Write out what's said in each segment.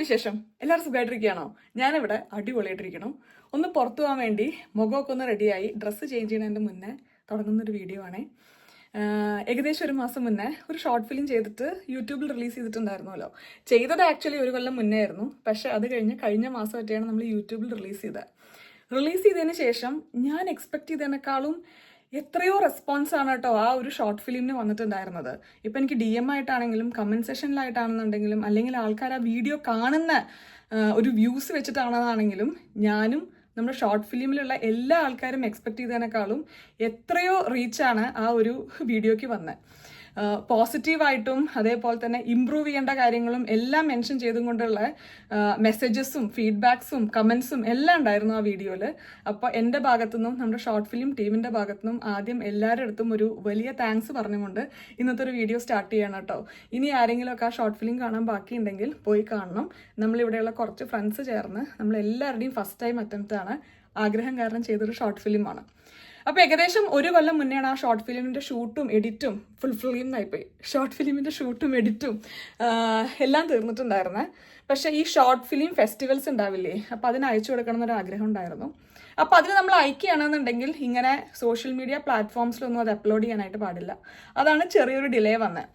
വിശേഷം? എല്ലാവരും സുഖമായിട്ടിരിക്കുകയാണോ? ഞാനിവിടെ അടിപൊളിയായിട്ടിരിക്കണു. ഒന്ന് പുറത്തു പോകാൻ വേണ്ടി മുഖമൊക്കെ ഒന്ന് റെഡിയായി ഡ്രസ്സ് ചേഞ്ച് ചെയ്യുന്നതിൻ്റെ മുന്നേ തുടങ്ങുന്നൊരു വീഡിയോ ആണേ. ഏകദേശം ഒരു മാസം മുന്നേ ഒരു ഷോർട്ട് ഫിലിം ചെയ്തിട്ട് യൂട്യൂബിൽ റിലീസ് ചെയ്തിട്ടുണ്ടായിരുന്നല്ലോ. ചെയ്തത് ആക്ച്വലി ഒരു കൊല്ലം മുന്നേ ആയിരുന്നു. പക്ഷെ അത് കഴിഞ്ഞ മാസം ഒറ്റയാണ് നമ്മൾ യൂട്യൂബിൽ റിലീസ് ചെയ്തത്. റിലീസ് ചെയ്തതിന് ശേഷം ഞാൻ എക്സ്പെക്ട് ചെയ്തതിനേക്കാളും എത്രയോ റെസ്പോൺസ് ആണ് കേട്ടോ ആ ഒരു ഷോർട്ട് ഫിലിമിന് വന്നിട്ടുണ്ടായിരുന്നത്. ഇപ്പം എനിക്ക് DM ആയിട്ടാണെങ്കിലും കമൻറ്റ് സെഷനിലായിട്ടാണെന്നുണ്ടെങ്കിലും അല്ലെങ്കിൽ ആൾക്കാർ ആ വീഡിയോ കാണുന്ന ഒരു വ്യൂസ് വെച്ചിട്ടാണെന്നാണെങ്കിലും ഞാനും നമ്മുടെ ഷോർട്ട് ഫിലിമിലുള്ള എല്ലാ ആൾക്കാരും എക്സ്പെക്ട് ചെയ്തതിനേക്കാളും എത്രയോ റീച്ചാണ് ആ ഒരു വീഡിയോയ്ക്ക് വന്നത്. പോസിറ്റീവായിട്ടും അതേപോലെ തന്നെ ഇമ്പ്രൂവ് ചെയ്യേണ്ട കാര്യങ്ങളും എല്ലാം മെൻഷൻ ചെയ്തുകൊണ്ടുള്ള മെസ്സേജസും ഫീഡ്ബാക്സും കമൻസും എല്ലാം ഉണ്ടായിരുന്നു ആ വീഡിയോയിൽ. അപ്പോൾ എൻ്റെ ഭാഗത്തുനിന്നും നമ്മുടെ ഷോർട്ട് ഫിലിം ടീമിൻ്റെ ഭാഗത്തുനിന്നും ആദ്യം എല്ലാവരുടെ അടുത്തും ഒരു വലിയ താങ്ക്സ് പറഞ്ഞുകൊണ്ട് ഇന്നത്തെ ഒരു വീഡിയോ സ്റ്റാർട്ട് ചെയ്യണം കേട്ടോ. ഇനി ആരെങ്കിലുമൊക്കെ ആ ഷോർട്ട് ഫിലിം കാണാൻ ബാക്കിയുണ്ടെങ്കിൽ പോയി കാണണം. നമ്മളിവിടെയുള്ള കുറച്ച് ഫ്രണ്ട്സ് ചേർന്ന് നമ്മളെല്ലാവരുടെയും ഫസ്റ്റ് ടൈം അറ്റംപ്റ്റ് ആണ്, ആഗ്രഹം കാരണം ചെയ്തൊരു ഷോർട്ട് ഫിലിമാണ്. അപ്പോൾ ഏകദേശം ഒരു കൊല്ലം മുന്നെയാണ് ആ ഷോർട്ട് ഫിലിമിൻ്റെ ഷൂട്ടും എഡിറ്റും ഫുൾ ഫിലിം എന്നായിപ്പോയി ഷോർട്ട് ഫിലിമിൻ്റെ ഷൂട്ടും എഡിറ്റും എല്ലാം തീർന്നിട്ടുണ്ടായിരുന്നത്. പക്ഷേ ഈ ഷോർട്ട് ഫിലിം ഫെസ്റ്റിവൽസ് ഉണ്ടാവില്ലേ, അപ്പോൾ അതിന് അയച്ചു കൊടുക്കണം എന്നൊരു ആഗ്രഹം ഉണ്ടായിരുന്നു. അപ്പോൾ അതിന് നമ്മൾ അയക്കുകയാണെന്നുണ്ടെങ്കിൽ ഇങ്ങനെ സോഷ്യൽ മീഡിയ പ്ലാറ്റ്ഫോംസിലൊന്നും അത് അപ്ലോഡ് ചെയ്യാനായിട്ട് പാടില്ല. അതാണ് ചെറിയൊരു ഡിലേ വന്നത്.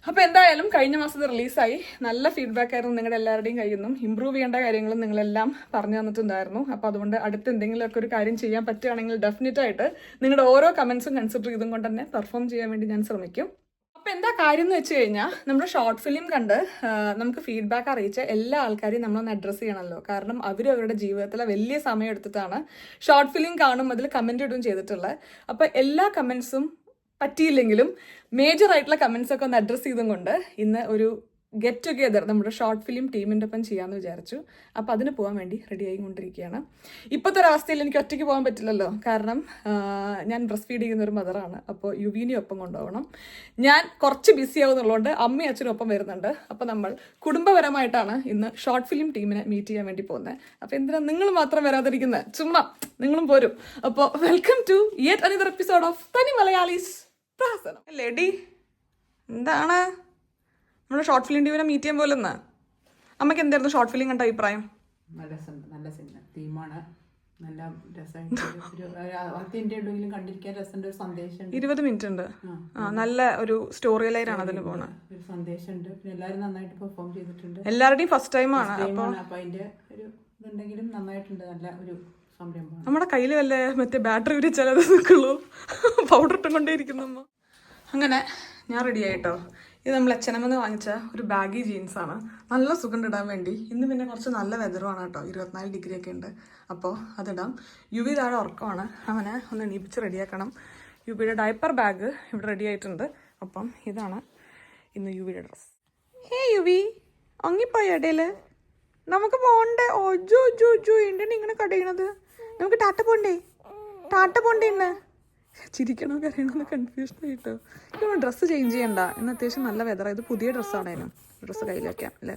അപ്പോൾ എന്തായാലും കഴിഞ്ഞ മാസം റിലീസായി. നല്ല ഫീഡ്ബാക്ക് ആയിരുന്നു നിങ്ങളുടെ എല്ലാവരുടെയും കയ്യിൽ നിന്നും. ഇമ്പ്രൂവ് ചെയ്യേണ്ട കാര്യങ്ങളും നിങ്ങളെല്ലാം പറഞ്ഞു തന്നിട്ടുണ്ടായിരുന്നു. അപ്പോൾ അതുകൊണ്ട് അടുത്ത് എന്തെങ്കിലുമൊക്കെ ഒരു കാര്യം ചെയ്യാൻ പറ്റുകയാണെങ്കിൽ ഡെഫിനറ്റായിട്ട് നിങ്ങളുടെ ഓരോ കമൻസും കൺസിഡർ ചെയ്തും കൊണ്ട് തന്നെ പെർഫോം ചെയ്യാൻ വേണ്ടി ഞാൻ ശ്രമിക്കും. അപ്പോൾ എന്താ കാര്യം എന്ന് വെച്ച് കഴിഞ്ഞാൽ നമ്മുടെ ഷോർട്ട് ഫിലിം കണ്ട് നമുക്ക് ഫീഡ്ബാക്ക് അറിയിച്ച എല്ലാ ആൾക്കാരെയും നമ്മളൊന്ന് അഡ്രസ്സ് ചെയ്യണമല്ലോ. കാരണം അവരുടെ ജീവിതത്തിലെ വലിയ സമയം എടുത്തിട്ടാണ് ഷോർട്ട് ഫിലിം കാണും അതിൽ കമൻറ്റ് ഇടുകയും ചെയ്തിട്ടുള്ളത്. അപ്പോൾ എല്ലാ കമൻസും പറ്റിയില്ലെങ്കിലും മേജർ ആയിട്ടുള്ള കമൻസ് ഒക്കെ ഒന്ന് അഡ്രസ്സ് ചെയ്തും കൊണ്ട് ഇന്ന് ഒരു ഗെറ്റ് ടുഗെദർ നമ്മുടെ ഷോർട്ട് ഫിലിം ടീമിൻ്റെ ഒപ്പം ചെയ്യാമെന്ന് വിചാരിച്ചു. അപ്പോൾ അതിന് പോകാൻ വേണ്ടി റെഡി ആയിക്കൊണ്ടിരിക്കുകയാണ്. ഇപ്പോഴത്തെ ഒരു അവസ്ഥയിൽ എനിക്ക് ഒറ്റയ്ക്ക് പോകാൻ പറ്റില്ലല്ലോ, കാരണം ഞാൻ ബ്രസ്റ്റ് ഫീഡ് ചെയ്യുന്ന ഒരു മദറാണ്. അപ്പോൾ യുവീനെ ഒപ്പം കൊണ്ടുപോകണം. ഞാൻ കുറച്ച് ബിസി ആവുന്നുള്ളതുകൊണ്ട് അമ്മയും അച്ഛനും ഒപ്പം വരുന്നുണ്ട്. അപ്പോൾ നമ്മൾ കുടുംബപരമായിട്ടാണ് ഇന്ന് ഷോർട്ട് ഫിലിം ടീമിനെ മീറ്റ് ചെയ്യാൻ വേണ്ടി പോകുന്നത്. അപ്പോൾ എന്തിനാ നിങ്ങൾ മാത്രം വരാതിരിക്കുന്നത്? ചുമ്മാ നിങ്ങളും പോരും. അപ്പോൾ welcome to yet another episode of തനി മലയാളീസ് പ്രഹസനം. ലേഡി എന്താണ് നമ്മുടെ ഷോർട്ട് ഫിലിം ടീമിനെ മീറ്റ് ചെയ്യാൻ പോലെന്ന്? അമ്മയ്ക്ക് എന്തായിരുന്നു ഷോർട്ട് ഫിലിം കണ്ട അഭിപ്രായം? നല്ല സിനിമ തീമാണ്, നല്ല രസമുണ്ട്. കണ്ടിരിക്കാൻ രസമുണ്ട്, ഒരു സന്ദേശം. 20 മിനിറ്റ് ഉണ്ട്. നല്ല ഒരു സ്റ്റോറി ലൈനാണ് അതിൽ പോണത്. ഒരു സന്ദേശമുണ്ട്. പിന്നെ എല്ലാവരും നന്നായിട്ട് പെർഫോം ചെയ്തിട്ടുണ്ട്. എല്ലാവരുടെയും ഫസ്റ്റ് ടൈമാണ്. അപ്പൊ അതിന്റെ ഒരു ഇതുണ്ടെങ്കിലും നന്നായിട്ടുണ്ട്. നല്ല ഒരു സംരംഭം. നമ്മുടെ കയ്യിൽ വല്ല മറ്റേ ബാറ്ററി വിരിച്ചാലത് നിൽക്കുള്ളൂ, പൗഡർ ഇട്ടും കൊണ്ടേ ഇരിക്കുന്നമ്മ. അങ്ങനെ ഞാൻ റെഡി ആയിട്ടോ. ഇത് നമ്മൾ H&M വാങ്ങിച്ച ഒരു ബാഗി ജീൻസാണ്. നല്ല സുഖം ഇടാൻ വേണ്ടി. ഇന്ന് പിന്നെ കുറച്ച് നല്ല വെതറുമാണ് കേട്ടോ, 24 ഡിഗ്രി ഒക്കെ ഉണ്ട്. അപ്പോൾ അതിടാം. യുവി താഴെ ഉറക്കമാണ്, അവനെ ഒന്ന് എണീപ്പിച്ച് റെഡിയാക്കണം. യുവിയുടെ ഡയപ്പർ ബാഗ് ഇവിടെ റെഡി ആയിട്ടുണ്ട്. അപ്പം ഇതാണ് ഇന്ന് യുവിയുടെ ഡ്രസ്സ്. ഹേ യുവി, ഒങ്ങിപ്പോയി ഇടയിൽ. നമുക്ക് പോണ്ടേ? ഓജോ ജോ ജോ എന്താണ് ഇങ്ങനെ കടയണത്? നമുക്ക് ടാറ്റ പോണ്ടേ ഇന്ന്? ചിരിക്കണോ കരയണോ കൺഫ്യൂഷൻ ആയിട്ടോ. ഇപ്പം ഡ്രസ്സ് ചേഞ്ച് ചെയ്യണ്ട, ഇന്ന് അത്യാവശ്യം നല്ല വെതർ. ഇത് പുതിയ ഡ്രസ്സാണ്, അതിനും ഡ്രസ്സ് കയ്യിൽ വെക്കാം അല്ലേ.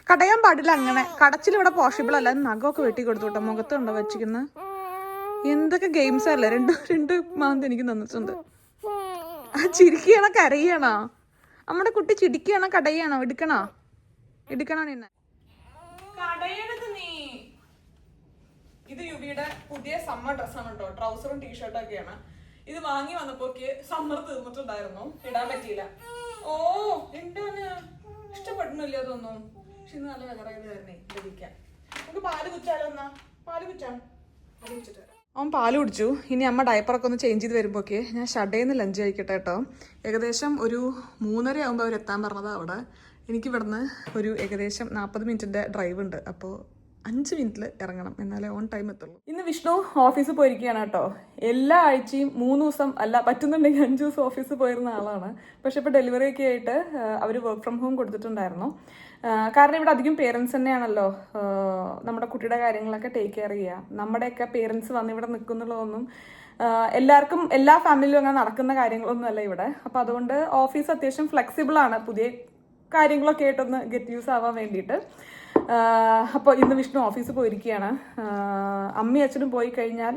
കടയാൻ പാടില്ല അങ്ങനെ. കടച്ചിൽ ഇവിടെ പോസിബിൾ അല്ല. നഖമൊക്കെ വെട്ടി കൊടുത്തു കേട്ടോ. മുഖത്തുണ്ടോ വെച്ചിരിക്കുന്ന എന്തൊക്കെ ഗെയിംസ് അല്ലേ. രണ്ട് മാന്ത് എനിക്ക് തന്നിട്ടുണ്ട്. ചിരിക്കണോ കരയണോ? നമ്മുടെ കുട്ടി ചിരിക്കണോ കടയണോ? എടുക്കണോ നിന്നെ? ഇത് യുവിയുടെ പുതിയ സമ്മർ ഡ്രസ്സാണ് കേട്ടോ. ട്രൗസറും ടീഷർട്ടും ഒക്കെയാണ്. ഇത് വാങ്ങി വന്നപ്പോക്ക് സമ്മർ തീർന്നിട്ടുണ്ടായിരുന്നു, ഇടാൻ പറ്റിയില്ല. ഓ എന്താണ് ഇഷ്ടപ്പെടുന്നില്ല അതൊന്നും. പക്ഷെ ഇന്ന് നല്ല വെതറായതായിരുന്നേ ധരിക്കാൻ. നമുക്ക് പാല് കുച്ചാലോ? എന്നാ പാല് കുച്ചാം. അവൻ പാല് കുടിച്ചു. ഇനി അമ്മ ഡയപ്പറൊക്കെ ഒന്ന് ചേഞ്ച് ചെയ്ത് വരുമ്പോഴേക്ക് ഞാൻ ഷഡേന്ന് ലഞ്ച് കഴിക്കട്ടെ കേട്ടോ. ഏകദേശം ഒരു 3:30 ആകുമ്പോൾ അവർ എത്താൻ പറഞ്ഞതാണ് അവിടെ. എനിക്ക് ഇവിടുന്ന് ഒരു ഏകദേശം 40 മിനിറ്റിൻ്റെ ഡ്രൈവ് ഉണ്ട്. അപ്പോൾ 5 മിനിറ്റിൽ ഇറങ്ങണം, എന്നാലേ ഓൺ ടൈം എത്തുള്ളൂ. ഇന്ന് വിഷ്ണു ഓഫീസിൽ പോയിരിക്കുകയാണ് കേട്ടോ. എല്ലാ ആഴ്ചയും 3 ദിവസം അല്ല, പറ്റുന്നുണ്ടെങ്കിൽ 5 ദിവസം ഓഫീസിൽ പോയിരുന്ന ആളാണ്. പക്ഷെ ഇപ്പോൾ ഡെലിവറി ഒക്കെ ആയിട്ട് അവർ വർക്ക് ഫ്രം ഹോം കൊടുത്തിട്ടുണ്ടായിരുന്നു. കാരണം ഇവിടെ അധികം പേരൻസ് തന്നെയാണല്ലോ നമ്മുടെ കുട്ടിയുടെ കാര്യങ്ങളൊക്കെ ടേക്ക് കെയർ ചെയ്യുക. നമ്മുടെയൊക്കെ പേരൻസ് വന്ന് ഇവിടെ നിൽക്കുന്നുള്ളതൊന്നും എല്ലാവർക്കും എല്ലാ ഫാമിലിയിലും അങ്ങനെ നടക്കുന്ന കാര്യങ്ങളൊന്നും അല്ല ഇവിടെ. അപ്പോൾ അതുകൊണ്ട് ഓഫീസ് അത്യാവശ്യം ഫ്ലെക്സിബിൾ ആണ്, പുതിയ കാര്യങ്ങളൊക്കെ ആയിട്ടൊന്ന് ഗെറ്റ് യൂസ് ആവാൻ വേണ്ടിയിട്ട്. അപ്പോൾ ഇന്ന് വിഷ്ണു ഓഫീസിൽ പോയിരിക്കുകയാണ്. അമ്മയും അച്ഛനും പോയി കഴിഞ്ഞാൽ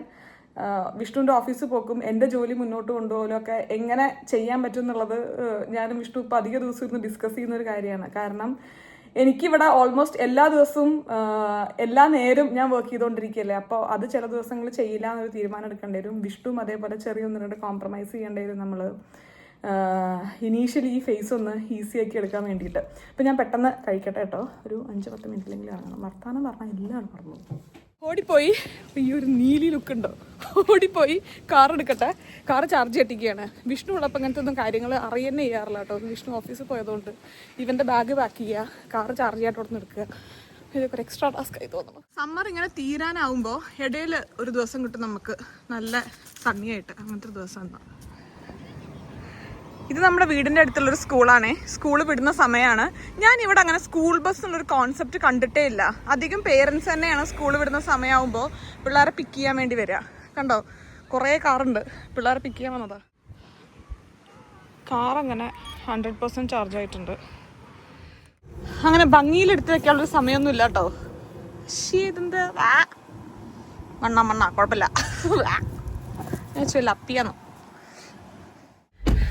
വിഷ്ണുവിൻ്റെ ഓഫീസിൽ പോക്കും എൻ്റെ ജോലി മുന്നോട്ട് കൊണ്ടുപോകലും ഒക്കെ എങ്ങനെ ചെയ്യാൻ പറ്റും എന്നുള്ളത് ഞാനും വിഷ്ണു ഇപ്പോൾ അധിക ദിവസം ഇരുന്ന് ഡിസ്കസ് ചെയ്യുന്ന ഒരു കാര്യമാണ്. കാരണം എനിക്കിവിടെ ഓൾമോസ്റ്റ് എല്ലാ ദിവസവും എല്ലാ നേരം ഞാൻ വർക്ക് ചെയ്തുകൊണ്ടിരിക്കുകയല്ലേ. അപ്പോൾ അത് ചില ദിവസങ്ങൾ ചെയ്യില്ല എന്നൊരു തീരുമാനം എടുക്കേണ്ടി വരും. വിഷ്ണുവും അതേപോലെ ചെറിയ ഒന്ന് രണ്ട് കോംപ്രമൈസ് ചെയ്യേണ്ടി വരും നമ്മൾ ഇനീഷ്യലി ഈ ഫേസ് ഒന്ന് ഈസി ആക്കി എടുക്കാൻ വേണ്ടിയിട്ട്. അപ്പം ഞാൻ പെട്ടെന്ന് കഴിക്കട്ടെ കേട്ടോ. ഒരു 5-10 മിനിറ്റിലെങ്കിലും ഇറങ്ങണം. വർത്താനം പറഞ്ഞാൽ എല്ലാം പറഞ്ഞു. ഓടിപ്പോയി ഈ ഒരു നീലി ലുക്ക് ഉണ്ടോ, ഓടിപ്പോയി കാർ എടുക്കട്ടെ. Car charge കെട്ടിക്കുകയാണ്. വിഷ്ണു ഉള്ളപ്പോൾ അങ്ങനത്തെ ഒന്നും കാര്യങ്ങൾ അറിയുന്നേ ചെയ്യാറില്ല കേട്ടോ. വിഷ്ണു ഓഫീസിൽ പോയതുകൊണ്ട് ഇവൻ്റെ ബാഗ് പാക്ക് ചെയ്യുക, കാർ ചാർജ് ചെയ്യാട്ട് അവിടെ നിന്ന് എടുക്കുക. ഇതൊക്കെ ഒരു എക്സ്ട്രാ ടാസ്ക് ആയി തോന്നുന്നു. സമ്മർ ഇങ്ങനെ തീരാനാവുമ്പോൾ ഇടയിൽ ഒരു ദിവസം കിട്ടും നമുക്ക് നല്ല സണ്ണിയായിട്ട്. അങ്ങനത്തെ ഒരു ദിവസം ഉണ്ടാവും. ഇത് നമ്മുടെ വീടിൻ്റെ അടുത്തുള്ളൊരു സ്കൂളാണേ. സ്കൂൾ വിടുന്ന സമയമാണ്. ഞാൻ ഇവിടെ അങ്ങനെ സ്കൂൾ ബസ് എന്നുള്ളൊരു കോൺസെപ്റ്റ് കണ്ടിട്ടേ ഇല്ല. അധികം പേരൻസ് തന്നെയാണ് സ്കൂൾ വിടുന്ന സമയമാകുമ്പോൾ പിള്ളേരെ പിക്ക് ചെയ്യാൻ വേണ്ടി വരിക. കണ്ടോ, കുറേ കാറുണ്ട് പിള്ളേരെ പിക്ക് ചെയ്യാൻ വന്നതാ. കാറങ്ങനെ 100% ചാർജ് ആയിട്ടുണ്ട്. അങ്ങനെ ഭംഗിയിലെടുത്ത് വെക്കാനുള്ളൊരു സമയമൊന്നും ഇല്ല കേട്ടോ. ഇതെന്ത് മണ്ണ കുഴപ്പമില്ല. ഞാൻ ചോദില്ല അപ്പിയാന്നോ.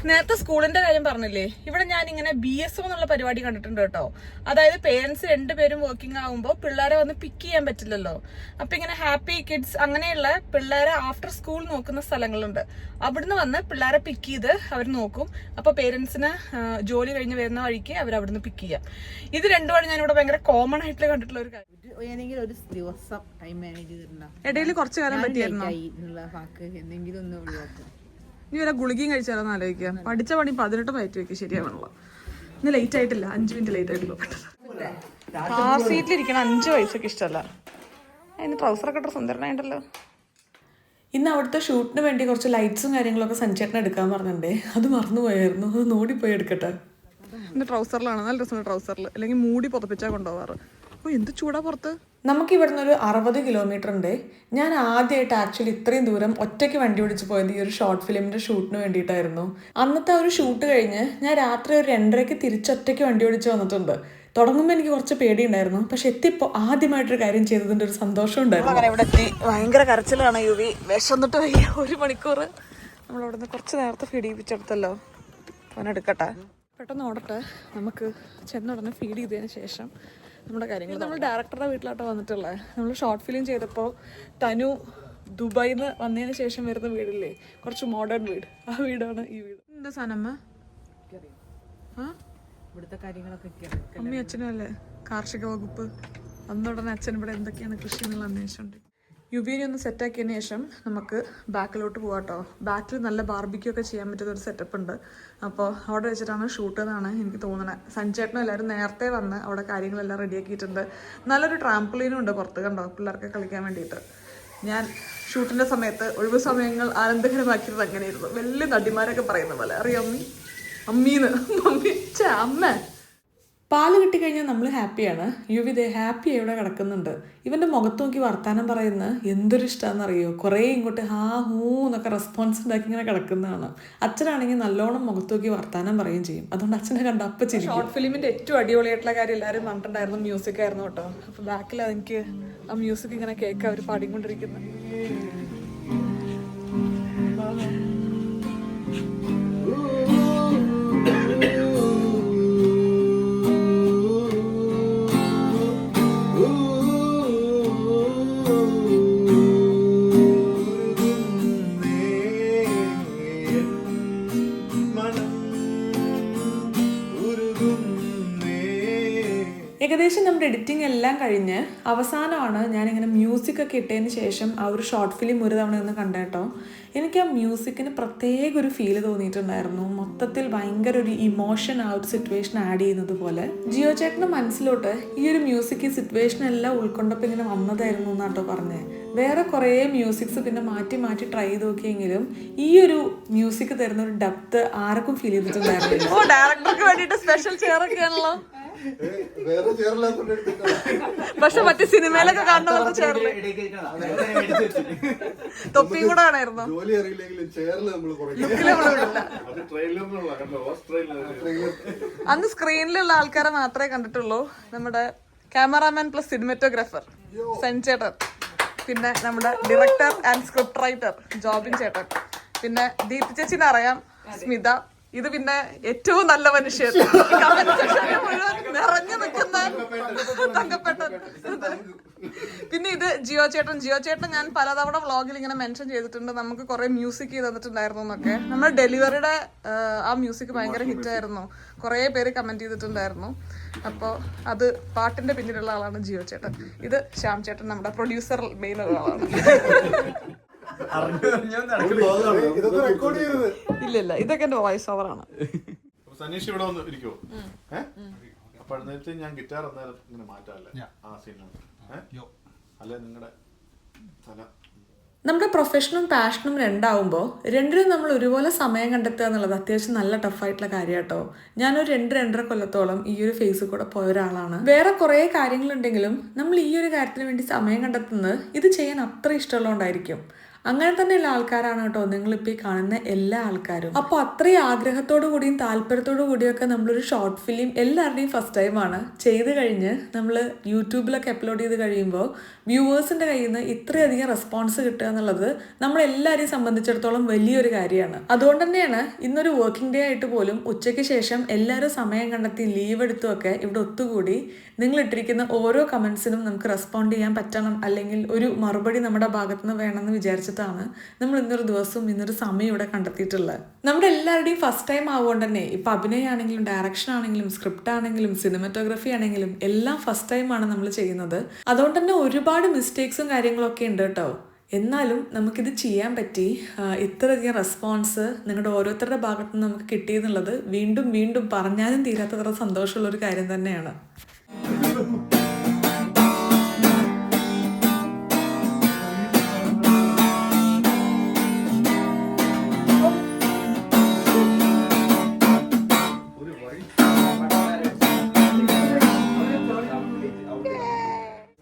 നേരത്തെ സ്കൂളിന്റെ കാര്യം പറഞ്ഞില്ലേ, ഇവിടെ ഞാൻ ഇങ്ങനെ BSO എന്നുള്ള പരിപാടി കണ്ടിട്ടുണ്ട് കേട്ടോ. അതായത് പേരൻസ് 2 പേരും വർക്കിംഗ് ആകുമ്പോൾ പിള്ളേരെ വന്ന് പിക്ക് ചെയ്യാൻ പറ്റില്ലല്ലോ. അപ്പൊ ഇങ്ങനെ ഹാപ്പി കിഡ്സ് അങ്ങനെയുള്ള പിള്ളേരെ ആഫ്റ്റർ സ്കൂൾ നോക്കുന്ന സ്ഥലങ്ങളുണ്ട്. അവിടുന്ന് വന്ന് പിള്ളേരെ പിക്ക് ചെയ്ത് അവർ നോക്കും. അപ്പൊ പേരൻസിന് ജോലി കഴിഞ്ഞ് വരുന്ന വഴിക്ക് അവർ അവിടുന്ന് പിക്ക് ചെയ്യാം. ഇത് രണ്ടുമാണ് ഞാൻ ഇവിടെ ഭയങ്കര കോമൺ ആയിട്ട് കണ്ടിട്ടുള്ള ഒരു കാര്യം. ഏതെങ്കിലും ഒരു ദിവസം ടൈം മാനേജ് ചെയ്തിട്ടുണ്ടോ? ഇടയിൽ കുറച്ചു കാലം പറ്റിയായിരുന്നു. എന്തെങ്കിലും ഒന്ന് ഒഴിവാക്കും. ഇനി വല്ല ഗുളികയും കഴിച്ചാലോന്ന് ആലോചിക്കാം. പഠിച്ച പണി 18 പയറ്റി വെക്കും. ശരിയാണല്ലോ. ഇന്ന് ലേറ്റ് ആയിട്ടില്ല, 5 മിനിറ്റ് ലേറ്റ് ആയിട്ടുള്ളൂ. കാർ സീറ്റിലിരിക്കണം 5 വയസ്സൊക്കെ ഇഷ്ടമല്ല. അതിന് ട്രൗസറൊക്കെ ഇട്ട് സുന്ദരനായിട്ടല്ലോ. ഇന്ന് അവിടുത്തെ ഷൂട്ടിന് വേണ്ടി കുറച്ച് ലൈറ്റ്സും കാര്യങ്ങളൊക്കെ സഞ്ചേട്ടൻ എടുക്കാൻ പറഞ്ഞിട്ടുണ്ടേ. അത് മറന്നുപോയായിരുന്നു. അത് നോടിപ്പോയി എടുക്കട്ടെ. ഇന്ന് ട്രൗസറിലാണ്, നല്ല രസമുള്ള ട്രൗസറിൽ. അല്ലെങ്കിൽ മൂടി പുതപ്പിച്ചാൽ കൊണ്ടുപോകാറ്. ഓ എന്ത് ചൂടാ പുറത്ത്. നമുക്ക് ഇവിടുന്ന് ഒരു 60 കിലോമീറ്റർ ഉണ്ട്. ഞാൻ ആദ്യമായിട്ട് ആക്ച്വലി ഇത്രയും ദൂരം ഒറ്റയ്ക്ക് വണ്ടി ഓടിച്ച് പോയത് ഈ ഒരു ഷോർട്ട് ഫിലിമിൻ്റെ ഷൂട്ടിന് വേണ്ടിയിട്ടായിരുന്നു. അന്നത്തെ ഒരു ഷൂട്ട് കഴിഞ്ഞ് ഞാൻ രാത്രി ഒരു 2:30 തിരിച്ചൊറ്റയ്ക്ക് വണ്ടി ഓടിച്ച് വന്നിട്ടുണ്ട്. തുടങ്ങുമ്പോൾ എനിക്ക് കുറച്ച് പേടിയുണ്ടായിരുന്നു. പക്ഷെ എത്തിയപ്പോൾ ആദ്യമായിട്ടൊരു കാര്യം ചെയ്തതിൻ്റെ ഒരു സന്തോഷം ഉണ്ടായിരുന്നു. അങ്ങനെ ഇവിടെ എത്തി. ഭയങ്കര കരച്ചിലാണ് യുവി. വിശന്നിട്ട് വയ്യ. 1 മണിക്കൂർ നമ്മളവിടെ നിന്ന് കുറച്ച് നേരത്തെ ഫീഡ് ചെയ്യിപ്പിച്ചെടുത്തല്ലോ. അവനെടുക്കട്ടെ, പെട്ടെന്ന് ഓടട്ടെ. നമുക്ക് ചെന്നുടനെ ഫീഡ് ചെയ്തതിന് ശേഷം നമ്മുടെ കാര്യങ്ങൾ. നമ്മൾ ഡയറക്ടറുടെ വീട്ടിലാട്ടോ വന്നിട്ടുള്ളത്. നമ്മൾ ഷോർട്ട് ഫിലിം ചെയ്തപ്പോൾ തനു ദുബായിൽ നിന്ന് വന്നതിന് ശേഷം വരുന്ന വീടില്ലേ, കുറച്ച് മോഡേൺ വീട്. ആ വീടാണ് ഈ വീട്. എന്താ സാധനം ഇവിടുത്തെ കാര്യങ്ങളൊക്കെ അമ്മയും അച്ഛനും അല്ലേ കാർഷിക വകുപ്പ്. അന്നുടനെ അച്ഛൻ ഇവിടെ എന്തൊക്കെയാണ് കൃഷി എന്നുള്ള അന്വേഷിച്ചുണ്ട്. യുബിനെ ഒന്ന് സെറ്റാക്കിയതിന് ശേഷം നമുക്ക് ബാക്കിലോട്ട് പോകാം കേട്ടോ. ബാക്കിൽ നല്ല ബാർബിക്യൂ ഒക്കെ ചെയ്യാൻ പറ്റുന്ന ഒരു സെറ്റപ്പ് ഉണ്ട്. അപ്പോൾ അവിടെ വെച്ചിട്ടാണ് ഷൂട്ട് എന്നാണ് എനിക്ക് തോന്നുന്നത്. സഞ്ജേട്ടനും എല്ലാവരും നേരത്തെ വന്ന് അവിടെ കാര്യങ്ങളെല്ലാം റെഡിയാക്കിയിട്ടുണ്ട്. നല്ലൊരു ട്രാംപ്ലീനും ഉണ്ട് പുറത്ത്, കണ്ടോ, പിള്ളേർക്ക് കളിക്കാൻ വേണ്ടിയിട്ട്. ഞാൻ ഷൂട്ടിൻ്റെ സമയത്ത് ഒഴിവ് സമയങ്ങൾ ആനന്ദകരമാക്കിയത് അങ്ങനെയായിരുന്നു. വലിയ നടിമാരൊക്കെ പറയുന്ന പോലെ. അറിയാം അമ്മീന്ന്, മമ്മി അമ്മ. പാല് കിട്ടിക്കഴിഞ്ഞാൽ നമ്മൾ ഹാപ്പിയാണ്. യുവിതേ ഹാപ്പി ഇവിടെ കിടക്കുന്നുണ്ട്. ഇവൻ്റെ മുഖത്ത് നോക്കി വർത്താനം പറയുന്ന എന്തൊരു ഇഷ്ടമാണെന്നറിയോ. കുറേ ഇങ്ങോട്ട് ഹാ ഹൂ എന്നൊക്കെ റെസ്പോൺസ് ഉണ്ടാക്കി ഇങ്ങനെ കിടക്കുന്നതാണ്. അച്ഛനാണെങ്കിൽ നല്ലോണം മുഖത്ത് നോക്കി വർത്താനം പറയുകയും ചെയ്യും. അതുകൊണ്ട് അച്ഛനെ കണ്ട അപ്പം ചിരിക്കും. ഷോർട്ട് ഫിലിമിൻ്റെ ഏറ്റവും അടിപൊളിയായിട്ടുള്ള കാര്യം എല്ലാവരും പറഞ്ഞിട്ടുണ്ടായിരുന്നു മ്യൂസിക് ആയിരുന്നു കേട്ടോ. അപ്പോൾ ബാക്കിൽ എനിക്ക് ആ മ്യൂസിക് ഇങ്ങനെ കേൾക്കാം അവർ പാടിക്കൊണ്ടിരിക്കുന്നത്. ഏകദേശം നമ്മുടെ എഡിറ്റിംഗ് എല്ലാം കഴിഞ്ഞ് അവസാനമാണ് ഞാനിങ്ങനെ മ്യൂസിക്കൊക്കെ ഇട്ടതിന് ശേഷം ആ ഒരു ഷോർട്ട് ഫിലിം ഒരു തവണ ഒന്ന് കണ്ടേട്ടോ. എനിക്ക് ആ മ്യൂസിക്കിന് പ്രത്യേക ഒരു ഫീല് തോന്നിയിട്ടുണ്ടായിരുന്നു. മൊത്തത്തിൽ ഭയങ്കര ഒരു ഇമോഷൻ ആ ഒരു സിറ്റുവേഷൻ ആഡ് ചെയ്യുന്നത് പോലെ. ജിയോ ചേട്ടൻ്റെ മനസ്സിലോട്ട് ഈ ഒരു മ്യൂസിക് ഈ സിറ്റുവേഷൻ എല്ലാം ഉൾക്കൊണ്ടപ്പോൾ ഇങ്ങനെ വന്നതായിരുന്നു എന്നാട്ടോ പറഞ്ഞത്. വേറെ കുറേ മ്യൂസിക്സ് പിന്നെ മാറ്റി മാറ്റി ട്രൈ ചെയ്ത് നോക്കിയെങ്കിലും ഈ ഒരു മ്യൂസിക് തരുന്ന ഒരു ഡെപ്ത് ആർക്കും ഫീൽ ചെയ്തിട്ടുണ്ടായിരുന്നു. ഓ ഡയറക്ടർക്ക് വേണ്ടിയിട്ട് സ്പെഷ്യൽ ചെയറൊക്കെയാണല്ലോ. പക്ഷെ മറ്റേ സിനിമയിലൊക്കെ കാണുന്ന പോലത്തെ ചെയറില് തൊപ്പിയും കൂടെ കാണായിരുന്നു. അന്ന് സ്ക്രീനിലുള്ള ആൾക്കാരെ മാത്രമേ കണ്ടിട്ടുള്ളൂ. നമ്മുടെ ക്യാമറാമാൻ പ്ലസ് സിനിമാറ്റോഗ്രാഫർ സഞ്ജേട്ടൻ, പിന്നെ നമ്മുടെ director and script writer Jobin ചേട്ടൻ, പിന്നെ ദീപ്തി ചേച്ചിനെ അറിയാം, സ്മിത, ഇത് പിന്നെ ഏറ്റവും നല്ല മനുഷ്യൻ comment section ൽ മുഴുവൻ നിറഞ്ഞു നിൽക്കുന്ന തങ്കപ്പെട്ടൻ. പിന്നെ ഇത് ജിയോ ചേട്ടൻ ഞാൻ പലതവണ വ്ളോഗിൽ ഇങ്ങനെ മെൻഷൻ ചെയ്തിട്ടുണ്ട്. നമുക്ക് കുറെ മ്യൂസിക് ചെയ്ത് തന്നിട്ടുണ്ടായിരുന്നു എന്നൊക്കെ. നമ്മുടെ ഡെലിവറിയുടെ ആ മ്യൂസിക് ഭയങ്കര ഹിറ്റായിരുന്നു. കുറെ പേര് കമന്റ് ചെയ്തിട്ടുണ്ടായിരുന്നു. അപ്പോൾ അത് പാട്ടിന്റെ പിന്നിലുള്ള ആളാണ് ജിയോ ചേട്ടൻ. ഇത് ശ്യാം ചേട്ടൻ, നമ്മുടെ പ്രൊഡ്യൂസർ മെയിൻ ആളാണ്. ഇല്ല ഇതൊക്കെ എന്റെ വോയിസ് ഓവർ ആണ്. സനീഷ് ഇവിടെ വന്ന് ഇരിക്കുവോ? അപ്പൊ നേരത്തെ ഞാൻ ഗിറ്റാർ അന്നേരം ഇങ്ങനെ മാറ്റാറില്ല ആ സീനാണ്. അല്ലെ നിങ്ങളുടെ തല നമ്മുടെ പ്രൊഫഷനും പാഷനും രണ്ടാവുമ്പോൾ രണ്ടിനും നമ്മൾ ഒരുപോലെ സമയം കണ്ടെത്തുക എന്നുള്ളത് അത്യാവശ്യം നല്ല ടഫായിട്ടുള്ള കാര്യം കേട്ടോ. ഞാനൊരു 2-2.5 കൊല്ലത്തോളം ഈ ഒരു ഫേസിൽ കൂടെ പോയ ഒരാളാണ്. വേറെ കുറേ കാര്യങ്ങളുണ്ടെങ്കിലും നമ്മൾ ഈ ഒരു കാര്യത്തിന് വേണ്ടി സമയം കണ്ടെത്തുന്നത് ഇത് ചെയ്യാൻ അത്ര ഇഷ്ടമുള്ളതുകൊണ്ടായിരിക്കും. അങ്ങനെ തന്നെയുള്ള ആൾക്കാരാണ് കേട്ടോ നിങ്ങളിപ്പോൾ ഈ കാണുന്ന എല്ലാ ആൾക്കാരും. അപ്പോൾ അത്രയും ആഗ്രഹത്തോടു കൂടിയും താല്പര്യത്തോടു കൂടിയൊക്കെ നമ്മളൊരു ഷോർട്ട് ഫിലിം എല്ലാവരുടെയും ഫസ്റ്റ് ടൈമാണ് ചെയ്ത് കഴിഞ്ഞ് നമ്മൾ യൂട്യൂബിലൊക്കെ അപ്ലോഡ് ചെയ്ത് കഴിയുമ്പോൾ വ്യൂവേഴ്സിൻ്റെ കയ്യിൽ നിന്ന് ഇത്രയധികം റെസ്പോൺസ് കിട്ടുക എന്നുള്ളത് നമ്മളെല്ലാവരെയും സംബന്ധിച്ചിടത്തോളം വലിയൊരു കാര്യമാണ്. അതുകൊണ്ട് തന്നെയാണ് ഇന്നൊരു വർക്കിംഗ് ഡേ ആയിട്ട് പോലും ഉച്ചയ്ക്ക് ശേഷം എല്ലാവരും സമയം കണ്ടെത്തി ലീവ് എടുത്തുമൊക്കെ ഇവിടെ ഒത്തുകൂടി നിങ്ങളിട്ടിരിക്കുന്ന ഓരോ കമൻസിനും നമുക്ക് റെസ്പോണ്ട് ചെയ്യാൻ പറ്റണം, അല്ലെങ്കിൽ ഒരു മറുപടി നമ്മുടെ ഭാഗത്തു നിന്ന് വേണമെന്ന് വിചാരിച്ചിട്ടാണ് നമ്മൾ ഇന്നൊരു ദിവസവും ഇന്നൊരു സമയം ഇവിടെ കണ്ടെത്തിയിട്ടുള്ളത്. നമ്മുടെ എല്ലാവരുടെയും ഫസ്റ്റ് ടൈം ആവുകൊണ്ട് തന്നെ ഇപ്പം അഭിനയമാണെങ്കിലും ഡയറക്ഷൻ ആണെങ്കിലും സ്ക്രിപ്റ്റ് ആണെങ്കിലും സിനിമറ്റോഗ്രഫി ആണെങ്കിലും എല്ലാം ഫസ്റ്റ് ടൈമാണ് നമ്മൾ ചെയ്യുന്നത്. അതുകൊണ്ട് തന്നെ ഒരുപാട് മിസ്റ്റേക്സും കാര്യങ്ങളൊക്കെ ഉണ്ട് കേട്ടോ. എന്നാലും നമുക്കിത് ചെയ്യാൻ പറ്റി. ഇത്രയധികം റെസ്പോൺസ് നിങ്ങളുടെ ഓരോരുത്തരുടെ ഭാഗത്തു നിന്ന് നമുക്ക് കിട്ടിയെന്നുള്ളത് വീണ്ടും വീണ്ടും പറഞ്ഞാലും തീരാത്തത്ര സന്തോഷമുള്ളൊരു കാര്യം തന്നെയാണ്.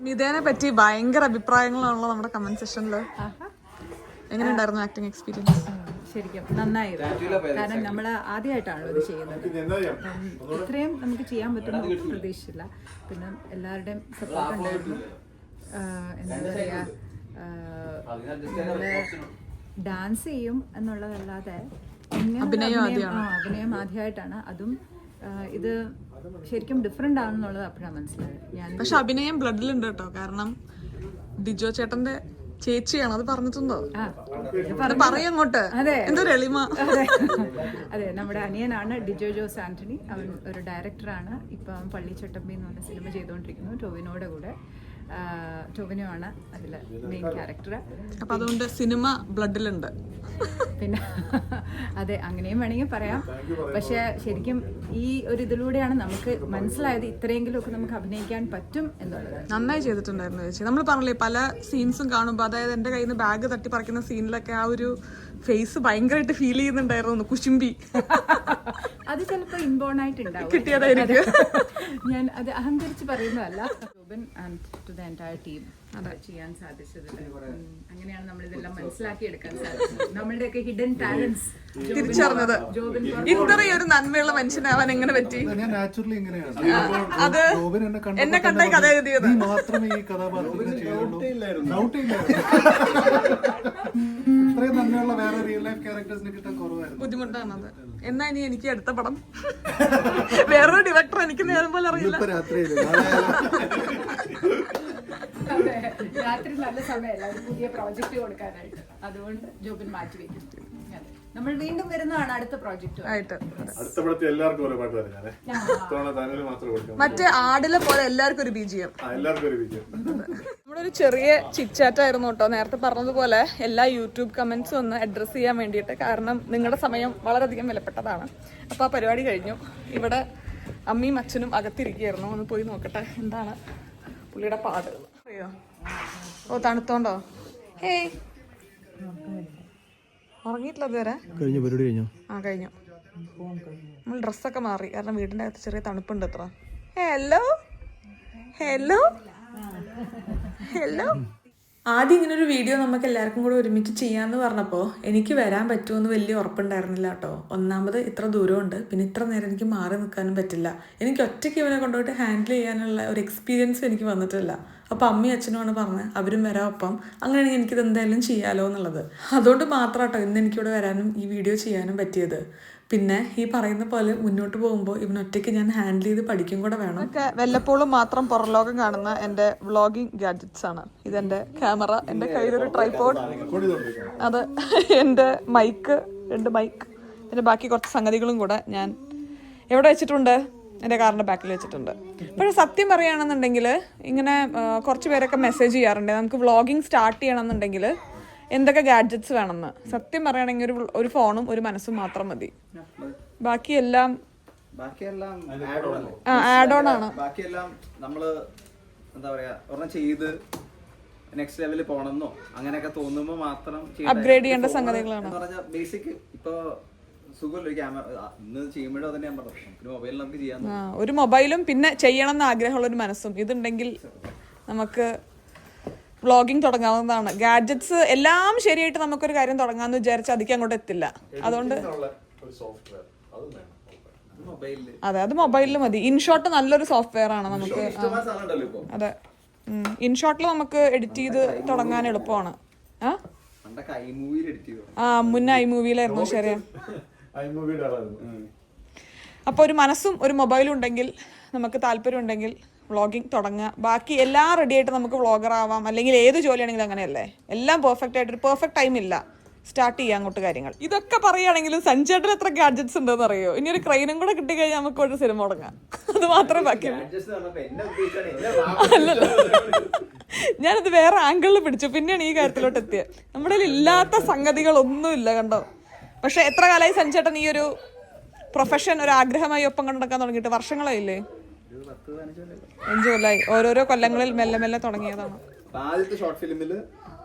മിതേനെ പറ്റി ഭയങ്കര അഭിപ്രായങ്ങളാണല്ലോ നമ്മുടെ കമന്റ് സെക്ഷനിൽ. എങ്ങനെയുണ്ടായിരുന്നു ആക്ടിങ് എക്സ്പീരിയൻസ്? ശരിക്കും നന്നായിരുന്നു. കാരണം നമ്മൾ ആദ്യമായിട്ടാണ് ഇത് ചെയ്യുന്നത്. ഇത്രയും നമുക്ക് ചെയ്യാൻ പറ്റുന്ന ഒട്ടും പ്രതീക്ഷിച്ചില്ല. പിന്നെ എല്ലാവരുടെയും സപ്പോർട്ട് ഉണ്ടായിരുന്നു. എന്താ പറയുക, നമ്മൾ ഡാൻസ് ചെയ്യും എന്നുള്ളതല്ലാതെ അഭിനയം ആദ്യമായിട്ടാണ്. അതും ഇത് ശരിക്കും ഡിഫറെന്റ് ആണെന്നുള്ളത് അപ്പോഴാണ് മനസ്സിലായത്. ഞാൻ പക്ഷെ അഭിനയം ബ്ലഡിലുണ്ട് കേട്ടോ. കാരണം ഡിജോ ചേട്ടന്റെ ചേച്ചിയാണ്, അത് പറഞ്ഞിട്ടുണ്ടോ? പറയങ്ങോട്ട്. എന്തൊരു എളിമ. അതെ, നമ്മുടെ അനിയനാണ് ഡിജോ ജോസ് ആന്റണി. അവൻ ഒരു ഡയറക്ടറാണ്. ഇപ്പം പള്ളിച്ചട്ടമ്പി എന്ന് പറഞ്ഞ സിനിമ ചെയ്തുകൊണ്ടിരിക്കുന്നു ടോവിനോയുടെ കൂടെ. ടോവിനോ ആണ് അതിലെ മെയിൻ ക്യാരക്ടർ. അപ്പൊ അതുകൊണ്ട് സിനിമ ബ്ലഡിലുണ്ട്. പിന്നെ അതെ, അങ്ങനെയും വേണമെങ്കിൽ പറയാം. പക്ഷെ ശരിക്കും ഈ ഒരു ഇതിലൂടെയാണ് നമുക്ക് മനസ്സിലായത് ഇത്രയെങ്കിലും ഒക്കെ നമുക്ക് അഭിനയിക്കാൻ പറ്റും എന്നുള്ളത്. നന്നായി ചെയ്തിട്ടുണ്ടായിരുന്നു ചേച്ചി. നമ്മൾ പറഞ്ഞില്ലേ പല സീൻസും കാണുമ്പോൾ, അതായത് എൻ്റെ കയ്യിൽ നിന്ന് ബാഗ് തട്ടി പറിക്കുന്ന സീനിലൊക്കെ ആ ഒരു ഫേസ് ഭയങ്കരമായിട്ട് ഫീൽ ചെയ്യുന്നുണ്ടായിരുന്നു. കുശുമ്പി അത് ചിലപ്പോൾ ഇൻബോൺ ആയിട്ടുണ്ടാവും, കിട്ടിയതായിരിക്കും. ഞാൻ അത് അഹങ്കരിച്ച് പറയുന്നതല്ല. Jobin and to the entire team ചെയ്യാൻ സാധിച്ചതിൽ അങ്ങനെയാണ് നമ്മളിതെല്ലാം മനസ്സിലാക്കിയെടുക്കാൻ സാധിച്ചത്. നമ്മളുടെയൊക്കെ ഹിഡൻ ടാലൻസ് തിരിച്ചറിഞ്ഞത്. ഇത്രയൊരു നന്മയുള്ള മനുഷ്യനാവാൻ എങ്ങനെ പറ്റി? അത് എന്നെ കണ്ടായി കഥ എഴുതിയത് മാത്രമേ ഈ കഥാപാത്രത്തിന് ചെയ്യുള്ളൂ. ഇത്രയും നന്മയുള്ള വേറെ റിയൽ ലൈഫ് ക്യാരക്ടേഴ്സിനെ കിട്ടാൻ കുറവായിരുന്നു. ബുദ്ധിമുട്ടാണത്. എന്നാ ഇനി എനിക്ക് അടുത്ത പടം വേറൊരു ഡയറക്ടർ എനിക്ക് നേരം പോലെ അറിയില്ല. രാത്രി നല്ല സമയമല്ല ഒരു പുതിയ പ്രോജക്റ്റ് കൊടുക്കാനായിട്ട്. അതുകൊണ്ട് ജോബിൻ മാറ്റി വെക്കും. നമ്മൾ വീണ്ടും വരുന്നതാണ് അടുത്ത പ്രോജക്റ്റ് ആയിട്ട്. മറ്റേ ആടിലെ പോലെ എല്ലാവർക്കും ഒരു BGM. നമ്മുടെ ഒരു ചെറിയ ചിറ്റാറ്റായിരുന്നു കേട്ടോ. നേരത്തെ പറഞ്ഞതുപോലെ എല്ലാ യൂട്യൂബ് കമന്റ്സും ഒന്ന് അഡ്രസ്സ് ചെയ്യാൻ വേണ്ടിയിട്ട്. കാരണം നിങ്ങളുടെ സമയം വളരെയധികം വിലപ്പെട്ടതാണ്. അപ്പോൾ ആ പരിപാടി കഴിഞ്ഞു. ഇവിടെ അമ്മയും അച്ഛനും അകത്തിരിക്കുകയായിരുന്നു. ഒന്ന് പോയി നോക്കട്ടെ എന്താണ് പുള്ളിയുടെ പാട്. അറിയോ? ഓ, തണുത്തോണ്ടോ? ഹേയ്, ഉറങ്ങിയിട്ടില്ല ഇതുവരെ? കഴിഞ്ഞു പരിപാടി കഴിഞ്ഞു. ആ, കഴിഞ്ഞു. നമ്മൾ ഡ്രസ്സൊക്കെ മാറി. കാരണം വീടിൻ്റെ അകത്ത് ചെറിയ തണുപ്പുണ്ട് ഇത്ര. Hello hello hello. ആദ്യം ഇങ്ങനൊരു വീഡിയോ നമുക്ക് എല്ലാവർക്കും കൂടെ ഒരുമിച്ച് ചെയ്യാമെന്ന് പറഞ്ഞപ്പോൾ എനിക്ക് വരാൻ പറ്റുമെന്ന് വലിയ ഉറപ്പുണ്ടായിരുന്നില്ല കേട്ടോ. ഒന്നാമത് ഇത്ര ദൂരമുണ്ട്, പിന്നെ ഇത്ര നേരം എനിക്ക് മാറി നിൽക്കാനും പറ്റില്ല. എനിക്ക് ഒറ്റയ്ക്ക് ഇവനെ കൊണ്ടുപോയിട്ട് ഹാൻഡിൽ ചെയ്യാനുള്ള ഒരു എക്സ്പീരിയൻസ് എനിക്ക് വന്നിട്ടില്ല. അപ്പോൾ അമ്മയും അച്ഛനുമാണ് പറഞ്ഞത് അവരും വരാം ഒപ്പം. അങ്ങനെയാണെങ്കിൽ എനിക്കിത് എന്തായാലും ചെയ്യാമല്ലോ എന്നുള്ളത്. അതുകൊണ്ട് മാത്രം കേട്ടോ ഇന്ന് എനിക്കിവിടെ വരാനും ഈ വീഡിയോ ചെയ്യാനും പറ്റിയത്. പിന്നെ ഈ പറയുന്ന പോലെ മുന്നോട്ട് പോകുമ്പോൾ ഇവനൊറ്റയ്ക്ക് ഞാൻ ഹാൻഡിൽ ചെയ്ത് പഠിക്കും കൂടെ വേണം. ഒക്കെ വല്ലപ്പോഴും മാത്രം പുറംലോകം കാണുന്ന എൻ്റെ വ്ളോഗിങ് ഗാഡ്ജറ്റ്സ് ആണ്. ഇതെൻ്റെ ക്യാമറ, എൻ്റെ കയ്യിലൊരു ട്രൈപോഡ്, അത് എൻ്റെ മൈക്ക്, 2 മൈക്ക്, പിന്നെ ബാക്കി കുറച്ച് സംഗതികളും കൂടെ ഞാൻ എവിടെ വെച്ചിട്ടുണ്ട്, എൻ്റെ കാറിൻ്റെ ബാക്കിൽ വെച്ചിട്ടുണ്ട്. പക്ഷേ സത്യം പറയുകയാണെന്നുണ്ടെങ്കിൽ ഇങ്ങനെ കുറച്ച് പേരൊക്കെ മെസ്സേജ് ചെയ്യാറുണ്ട് നമുക്ക് വ്ളോഗിങ് സ്റ്റാർട്ട് ചെയ്യണമെന്നുണ്ടെങ്കിൽ എന്തൊക്കെ ഗാഡ്ജറ്റ്സ് വേണമെന്ന്. സത്യം പറയുകയാണെങ്കിൽ ഒരു ഫോണും ഒരു മനസ്സും മാത്രം മതി. ബാക്കിയെല്ലാം ആഡ് ഓൺ ആണ്. ബാക്കിയെല്ലാം നമ്മള് എന്താ പറയാ ഒരെണ്ണം ചെയ്ത് നെക്സ്റ്റ് ലെവലിൽ പോകണമെന്നോ അങ്ങനെയൊക്കെ തോന്നുമ്പോ മാത്രം അപ്ഗ്രേഡ് ചെയ്യേണ്ട സംഗതികളാണ്. ബേസിക് ഇപ്പൊ സുഖമല്ലോ ക്യാമറ ഇന്ന് ചെയ്യുമ്പോഴോ തന്നെ ഞാൻ പറഞ്ഞു മൊബൈലിൽ നമുക്ക് ചെയ്യാൻ ഒരു മൊബൈലും പിന്നെ ചെയ്യണം എന്ന് ആഗ്രഹമുള്ള ഒരു മനസ്സും ഇതുണ്ടെങ്കിൽ നമുക്ക് വ്ളോഗിങ് തുടങ്ങാവുന്നതാണ്. ഗാഡ്ജറ്റ്സ് എല്ലാം ശരിയായിട്ട് നമുക്കൊരു കാര്യം തുടങ്ങാമെന്ന് വിചാരിച്ചാൽ അതിക്ക് അങ്ങോട്ട് എത്തില്ല. അതുകൊണ്ട് അതെ, അത് മൊബൈലിൽ മതി. ഇൻഷോട്ട് നല്ലൊരു സോഫ്റ്റ്വെയർ ആണ് നമുക്ക്. അതെ, ഇൻഷോട്ടിൽ നമുക്ക് എഡിറ്റ് ചെയ്ത് തുടങ്ങാൻ എളുപ്പമാണ്. മുന്നേ iMovie-ലായിരുന്നു. ശരിയാ. അപ്പോൾ ഒരു മനസ്സും ഒരു മൊബൈലും ഉണ്ടെങ്കിൽ, നമുക്ക് താല്പര്യം ഉണ്ടെങ്കിൽ വ്ളോഗിങ് തുടങ്ങുക. ബാക്കി എല്ലാം റെഡി ആയിട്ട് നമുക്ക് വ്ളോഗർ ആവാം. അല്ലെങ്കിൽ ഏത് ജോലിയാണെങ്കിലും അങ്ങനെയല്ലേ, എല്ലാം പെർഫെക്റ്റ് ആയിട്ട്, ഒരു പെർഫെക്റ്റ് ടൈം ഇല്ല. സ്റ്റാർട്ട് ചെയ്യാം അങ്ങോട്ട് കാര്യങ്ങൾ. ഇതൊക്കെ പറയുകയാണെങ്കിലും സഞ്ജേട്ടൻ എത്ര ഗാഡ്ജറ്റ്സ് ഉണ്ടെന്ന് അറിയോ? ഇനി ഒരു ക്രെയിനും കൂടെ കിട്ടിക്കഴിഞ്ഞാൽ നമുക്ക് ഒരു സിനിമ തുടങ്ങാം. അത് മാത്രമേ ബാക്കിയുള്ളൂ. അല്ലല്ലോ, ഞാനത് വേറെ ആംഗിളിൽ പിടിച്ചു, പിന്നെയാണ് ഈ കാര്യത്തിലോട്ട് എത്തിയത്. നമ്മുടെ ഇല്ലാത്ത സംഗതികളൊന്നുമില്ല, കണ്ടോ. പക്ഷെ എത്ര കാലമായി സഞ്ജേട്ടൻ ഈ ഒരു പ്രൊഫഷൻ ഒരു ആഗ്രഹമായി ഒപ്പം കണ്ടെടുക്കാൻ തുടങ്ങിയിട്ട്? വർഷങ്ങളായില്ലേ? 5 കൊല്ലമായി. ഓരോരോ കൊല്ലങ്ങളിൽ മെല്ലെ മെല്ലെ തുടങ്ങിയതാണ്. ആദ്യത്തെ ഷോർട്ട് ഫിലിമില്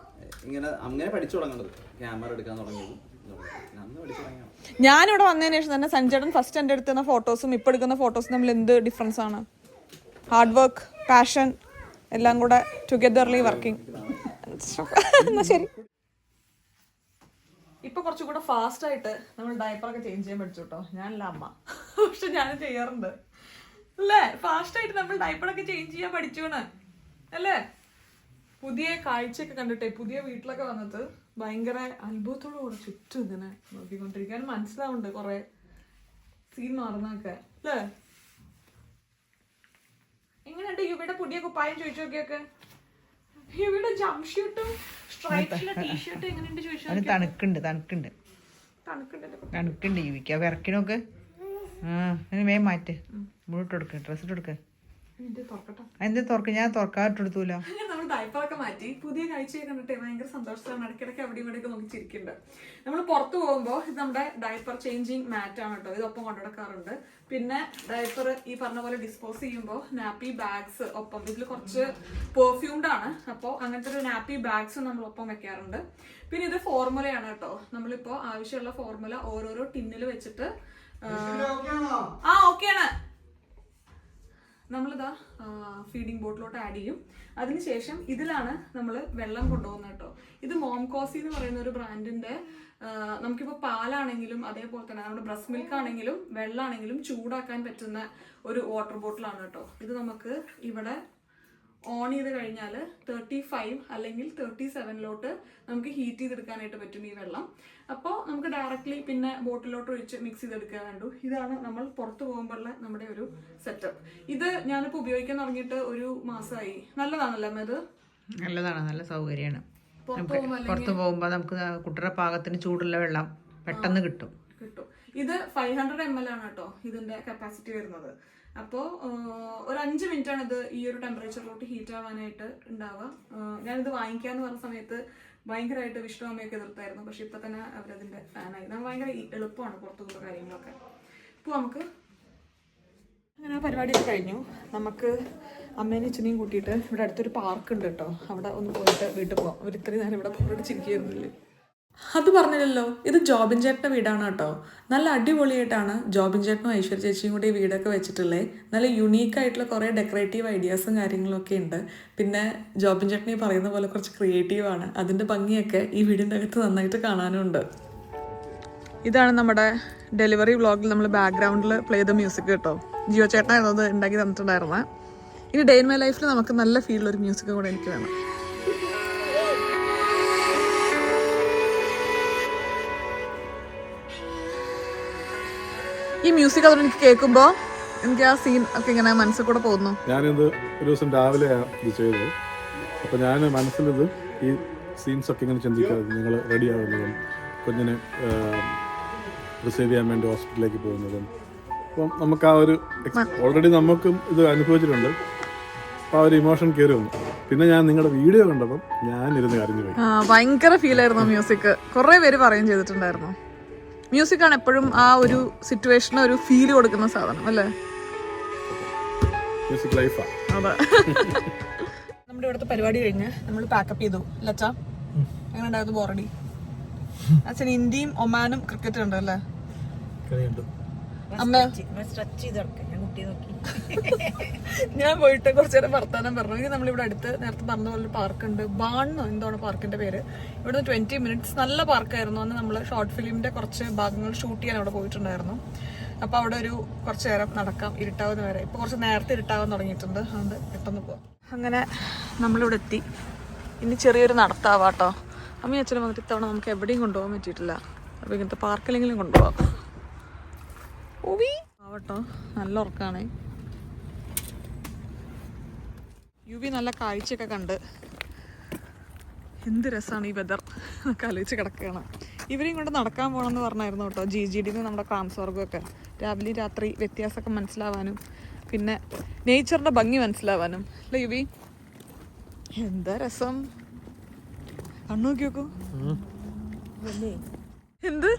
ഇങ്ങനെ അങ്ങനെ പഠിച്ചു തുടങ്ങുന്നത്, ക്യാമറ എടുക്കാൻ തുടങ്ങിയത് ഞാനിവിടെ വന്നതിന് ശേഷം തന്നെ സഞ്ജേട്ടൻ ഫസ്റ്റ് എൻ്റെ എടുക്കുന്ന ഫോട്ടോസും ഇപ്പം എടുക്കുന്ന ഫോട്ടോസും തമ്മിൽ എന്ത് ഡിഫറൻസ് ആണ്. ഹാർഡ് വർക്ക്, പാഷൻ എല്ലാം കൂടെ ടുഗദർലി വർക്കിംഗ്. എന്നാ ശരി. ഇപ്പൊ കുറച്ചുകൂടെ ഫാസ്റ്റ് ആയിട്ട് നമ്മൾ ഡയപ്പറൊക്കെ ചേഞ്ച് ചെയ്യാൻ പഠിച്ചു കേട്ടോ. ഞാനല്ല അമ്മ, പക്ഷെ ഞാൻ ചെയ്യാറുണ്ട് അല്ലേ. ഫാസ്റ്റ് ആയിട്ട് നമ്മൾ ഡയപ്പറൊക്കെ ചേഞ്ച് ചെയ്യാൻ പഠിച്ചുണ് അല്ലേ. പുതിയ കാഴ്ചയൊക്കെ കണ്ടിട്ടേ, പുതിയ വീട്ടിലൊക്കെ വന്നിട്ട് ഭയങ്കര അത്ഭുതത്തോടുകൂടെ ചുറ്റും ഇങ്ങനെ നോക്കിക്കൊണ്ടിരിക്കാൻ മനസ്സിലാവുന്നുണ്ട് കുറെ സീൻ മാറുന്നൊക്കെ അല്ലേ. എങ്ങനെയുണ്ട് യുവിയുടെ പുതിയ കുപ്പായം ചോദിച്ചു നോക്കിയൊക്കെ? യുവിയുടെ ജംപ്ഷൂട്ടും സ്ട്രൈപ്സിലെ ടീഷർട്ടും എങ്ങനെയുണ്ട് ചോദിച്ചു? തണുക്കുണ്ട് യുവിക്ക വിറക്കിനോക്ക്. വേഗം മാറ്റ്, മുഴുട്ട് കൊടുക്ക, ഡ്രസ് ഇട്ട് കൊടുക്ക. എന്ത് തുറക്ക? ഞാൻ തുറക്കാട്ടെടുത്തൂല. നമ്മൾ ഡയപ്പറൊക്കെ മാറ്റി പുതിയ കാഴ്ചയൊക്കെ കണ്ടിട്ടേ ഭയങ്കര സന്തോഷമാണ്. ഇടയ്ക്കിടയ്ക്ക് അവിടെ ഇവിടെയൊക്കെ നോക്കി ചിരിക്കുന്നുണ്ട്. നമ്മൾ പുറത്ത് പോകുമ്പോൾ ഇത് നമ്മുടെ ഡയപ്പർ ചേഞ്ചിങ് മാറ്റ് ആണ് കേട്ടോ. ഇതൊപ്പം കൊണ്ടുനടക്കാറുണ്ട്. പിന്നെ ഡയപ്പർ ഈ പറഞ്ഞ പോലെ ഡിസ്പോസ് ചെയ്യുമ്പോൾ നാപ്പി ബാഗ്സ് ഒപ്പം, ഇതിൽ കുറച്ച് പെർഫ്യൂംഡ് ആണ്, അപ്പോൾ അങ്ങനത്തെ ഒരു നാപ്പി ബാഗ്സ് നമ്മൾ ഒപ്പം വെക്കാറുണ്ട്. പിന്നെ ഇത് ഫോർമുലയാണ് കേട്ടോ. നമ്മളിപ്പോൾ ആവശ്യമുള്ള ഫോർമുല ഓരോരോ ടിന്നിൽ വെച്ചിട്ട് ഓക്കെയാണ് നമ്മളിതാ ഫീഡിങ് ബോട്ടിലോട്ട് ആഡ് ചെയ്യും. അതിനുശേഷം ഇതിലാണ് നമ്മൾ വെള്ളം കൊണ്ടുപോകുന്നത് കേട്ടോ. ഇത് മോംകോസി എന്ന് പറയുന്ന ഒരു ബ്രാൻഡിന്റെ, നമുക്കിപ്പോൾ പാലാണെങ്കിലും അതേപോലെ തന്നെ നമ്മുടെ ബ്രസ്റ്റ് മിൽക്ക് ആണെങ്കിലും വെള്ളമാണെങ്കിലും ചൂടാക്കാൻ പറ്റുന്ന ഒരു വാട്ടർ ബോട്ടിലാണ് കേട്ടോ. ഇത് നമുക്ക് ഇവിടെ ഓൺ ചെയ്ത് കഴിഞ്ഞാൽ 35 അല്ലെങ്കിൽ 37 നമുക്ക് ഹീറ്റ് ചെയ്തെടുക്കാനായിട്ട് പറ്റും ഈ വെള്ളം. അപ്പോൾ നമുക്ക് ഡയറക്റ്റ്ലി പിന്നെ ബോട്ടിലോട്ട് ഒഴിച്ച് മിക്സ് ചെയ്തെടുക്കാൻ വേണ്ടു. ഇതാണ് നമ്മൾ പുറത്ത് പോകുമ്പോഴുള്ള നമ്മുടെ ഒരു സെറ്റപ്പ്. ഇത് ഞാനിപ്പോൾ ഉപയോഗിക്കാൻ തുടങ്ങിയിട്ട് 1 മാസമായി. നല്ലതാണല്ലോ അമ്മ? ഇത് നല്ലതാണ്, നല്ല സൗകര്യമാണ്. പുറത്ത് പോകുമ്പോൾ നമുക്ക് കുട്ടിയുടെ പാകത്തിന് ചൂടുള്ള വെള്ളം പെട്ടെന്ന് കിട്ടും. ഇത് 500 ml ആണ് കേട്ടോ ഇതിന്റെ കപ്പാസിറ്റി വരുന്നത്. അപ്പോൾ ഒരു 5 മിനിറ്റാണ് ഇത് ഈ ഒരു ടെമ്പറേച്ചറിലോട്ട് ഹീറ്റ് ആവാനായിട്ട് ഉണ്ടാവുക. ഞാനിത് വാങ്ങിക്കാന്ന് പറഞ്ഞ സമയത്ത് ഭയങ്കരമായിട്ട് വിഷ്ണുഅമ്മയൊക്കെ എതിർത്തായിരുന്നു. പക്ഷെ ഇപ്പൊ തന്നെ അവരതിന്റെ ഫാനായി. നമ്മൾ ഭയങ്കര എളുപ്പമാണ് പുറത്തു പോകുന്ന കാര്യങ്ങളൊക്കെ. ഇപ്പോൾ നമുക്ക് അങ്ങനെ ആ പരിപാടിയൊക്കെ കഴിഞ്ഞു. നമുക്ക് അമ്മേനെ അച്ഛനെയും കൂട്ടിയിട്ട് ഇവിടെ അടുത്തൊരു പാർക്ക് ഉണ്ട് കേട്ടോ, അവിടെ ഒന്ന് പോയിട്ട് വീട്ടിൽ പോകാം. അവർ ഇത്രയും നേരം ഇവിടെ പോയിട്ട് ചിരിക്കുന്നില്ലേ. അത് പറഞ്ഞില്ലല്ലോ, ഇത് ജോബിൻ ചേട്ടൻ്റെ വീടാണ് കേട്ടോ. നല്ല അടിപൊളിയായിട്ടാണ് ജോബിൻ ചേട്ടനും ഐശ്വര്യ ചേച്ചിയും കൂടി ഈ വീടൊക്കെ വെച്ചിട്ടുള്ളത്. നല്ല യുണീക്കായിട്ടുള്ള കുറേ ഡെക്കറേറ്റീവ് ഐഡിയാസും കാര്യങ്ങളൊക്കെ ഉണ്ട്. പിന്നെ ജോബിൻ ചേട്ടൻ ഈ പറയുന്ന പോലെ കുറച്ച് ക്രിയേറ്റീവാണ്. അതിൻ്റെ ഭംഗിയൊക്കെ ഈ വീടിൻ്റെ അകത്ത് നന്നായിട്ട് കാണാനുണ്ട്. ഇതാണ് നമ്മുടെ ഡെലിവറി വ്ളോഗിൽ നമ്മൾ ബാക്ക്ഗ്രൗണ്ടിൽ പ്ലേ ചെയ്ത മ്യൂസിക് കേട്ടോ. ജിയോ ചേട്ടനായിരുന്നു അത് ഉണ്ടാക്കി തന്നിട്ടുണ്ടായിരുന്നത്. ഇനി ഡേ ഇൻ മൈ ലൈഫിൽ നമുക്ക് നല്ല ഫീലുള്ളൊരു മ്യൂസിക് കൂടെ എനിക്ക് വേണം. ഈ മ്യൂസിക് അതുകൊണ്ട് എനിക്ക് കേൾക്കുമ്പോൾ എനിക്ക് ആ സീൻ ഒക്കെ ഇങ്ങനെ മനസ്സിൽ കൂടെ പോകുന്നു. ഞാനിത് ഒരു ദിവസം രാവിലെ ഇത് ചെയ്തത്. അപ്പോൾ ഞാൻ മനസ്സിലിത് ഈ സീൻസൊക്കെ ഇങ്ങനെ ചിന്തിക്കാതെ നിങ്ങൾ റെഡി ആവുന്നതും കുഞ്ഞിനെ റിസീവ് ചെയ്യാൻ വേണ്ടി ഹോസ്പിറ്റലിലേക്ക് പോകുന്നതും അപ്പം നമുക്ക് ആ ഒരു ഓൾറെഡി നമുക്കും ഇത് അനുഭവിച്ചിട്ടുണ്ട്. അപ്പോൾ ആ ഒരു ഇമോഷൻ കയറി വന്നു. പിന്നെ ഞാൻ നിങ്ങളുടെ വീഡിയോ കണ്ടപ്പം ഞാനിരുന്ന് കരഞ്ഞു പോയി. ഭയങ്കര ഫീൽ ആയിരുന്നു മ്യൂസിക്. കുറേ പേര് പറയുകയും ചെയ്തിട്ടുണ്ടായിരുന്നു. മ്യൂസിക്കാണ് എപ്പോഴും ആ ഒരു സിറ്റുവേഷന് ഒരു ഫീൽ കൊടുക്കുന്ന സാധനം അല്ലേ? മ്യൂസിക് ലൈഫാ. അതെ. നമ്മുടെ ഇവിടുത്തെ പരിപാടി കഴിഞ്ഞ് നമ്മൾ പാക്കപ്പ് ചെയ്തു. ലച്ച അങ്ങനെ ഉണ്ടായിരുന്നു ബോറടി. അച്ഛൻ ഇന്ത്യയും ഒമാനും ക്രിക്കറ്റ് ഉണ്ട് അല്ലേ? അമ്മ ഞാൻ പോയിട്ട് കുറച്ചു നേരം വർത്താനം പറഞ്ഞു. ഇനി നമ്മളിവിടെ അടുത്ത് നേരത്തെ പറഞ്ഞ പോലെ പാർക്കുണ്ട്. ബാണെന്നോ എന്താണ് പാർക്കിന്റെ പേര്. ഇവിടുന്ന് 20 മിനിറ്റ്സ് നല്ല പാർക്കായിരുന്നു. അന്ന് നമ്മൾ ഷോർട്ട് ഫിലിമിന്റെ കുറച്ച് ഭാഗങ്ങൾ ഷൂട്ട് ചെയ്യാൻ അവിടെ പോയിട്ടുണ്ടായിരുന്നു. അപ്പൊ അവിടെ ഒരു കുറച്ചു നേരം നടക്കാം ഇരുട്ടാവുന്ന വരെ. ഇപ്പൊ കുറച്ച് നേരത്തെ ഇരുട്ടാവാൻ തുടങ്ങിയിട്ടുണ്ട്. അതുകൊണ്ട് പെട്ടെന്ന് പോവാം. അങ്ങനെ നമ്മളിവിടെ എത്തി. ഇനി ചെറിയൊരു നടത്താവാട്ടോ. അമ്മയും അച്ഛനും വന്നിട്ട് ഇത്തവണ നമുക്ക് എവിടെയും കൊണ്ടുപോകാൻ പറ്റിയിട്ടില്ല. അപ്പൊ ഇങ്ങനത്തെ പാർക്കിലെങ്കിലും കൊണ്ടുപോവാം. ആവട്ടോ, നല്ല ഉറക്കാണ്. യുവി നല്ല കാഴ്ചയൊക്കെ കണ്ട് എന്ത് രസമാണ് ഈ വെതർ എന്നൊക്കെ ആലോചിച്ച് കിടക്കുകയാണ്. ഇവരെയും കൊണ്ട് നടക്കാൻ പോകണമെന്ന് പറഞ്ഞായിരുന്നു കേട്ടോ. GGDന്ന് നമ്മുടെ ക്രാംസ്വർഗമൊക്കെ രാവിലെ രാത്രി വ്യത്യാസമൊക്കെ മനസ്സിലാവാനും പിന്നെ നേച്ചറിന്റെ ഭംഗി മനസ്സിലാവാനും അല്ലേ യുവി? എന്താ രസം, കണ്ണു നോക്കി നോക്കൂ. എന്ത്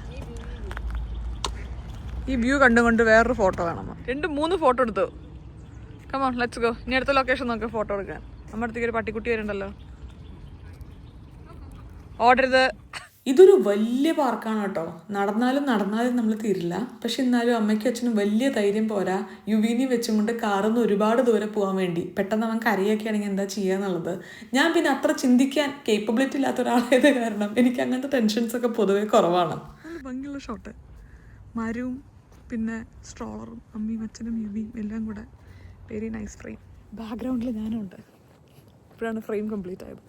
ഈ വ്യൂ കണ്ടുകൊണ്ട് വേറൊരു ഫോട്ടോ വേണം. 2-3 ഫോട്ടോ എടുത്തു. Come on let's go. ഇനി അടുത്ത ലൊക്കേഷൻ നോക്കി ഫോട്ടോ എടുക്കാൻ. നമ്മുടെ അടുത്തേക്ക് ഒരു പട്ടിക്കുട്ടി വരുന്നുണ്ടല്ലോ. ഓടരുത്. ഇതൊരു വലിയ പാർക്കാണ് കേട്ടോ. നടന്നാലും നമ്മൾ തീരില്ല. പക്ഷെ എന്നാലും അമ്മയ്ക്കും അച്ഛനും വലിയ ധൈര്യം പോരാ യുവിനെ വെച്ചും കൊണ്ട് കാറിന്ന് ഒരുപാട് ദൂരെ പോകാൻ വേണ്ടി. പെട്ടെന്ന് അവൻ കരയൊക്കെ ആണെങ്കിൽ എന്താ ചെയ്യാന്നുള്ളത്. ഞാൻ പിന്നെ അത്ര ചിന്തിക്കാൻ കേപ്പബിലിറ്റി ഇല്ലാത്ത ഒരാളായത് കാരണം എനിക്ക് അങ്ങനത്തെ ടെൻഷൻസ് ഒക്കെ പൊതുവേ കുറവാണ്. നല്ല ഭംഗിയുള്ള ഷോട്ട്. മരവും പിന്നെ സ്ട്രോളറും അമ്മയും അച്ഛനും യുവിയും എല്ലാം കൂടെ വെരി നൈസ് ഫ്രെയിം. ബാക്ക്ഗ്രൗണ്ടിൽ ഞാനുണ്ട്. ഇപ്പോഴാണ് ഫ്രെയിം കംപ്ലീറ്റ് ആയത്.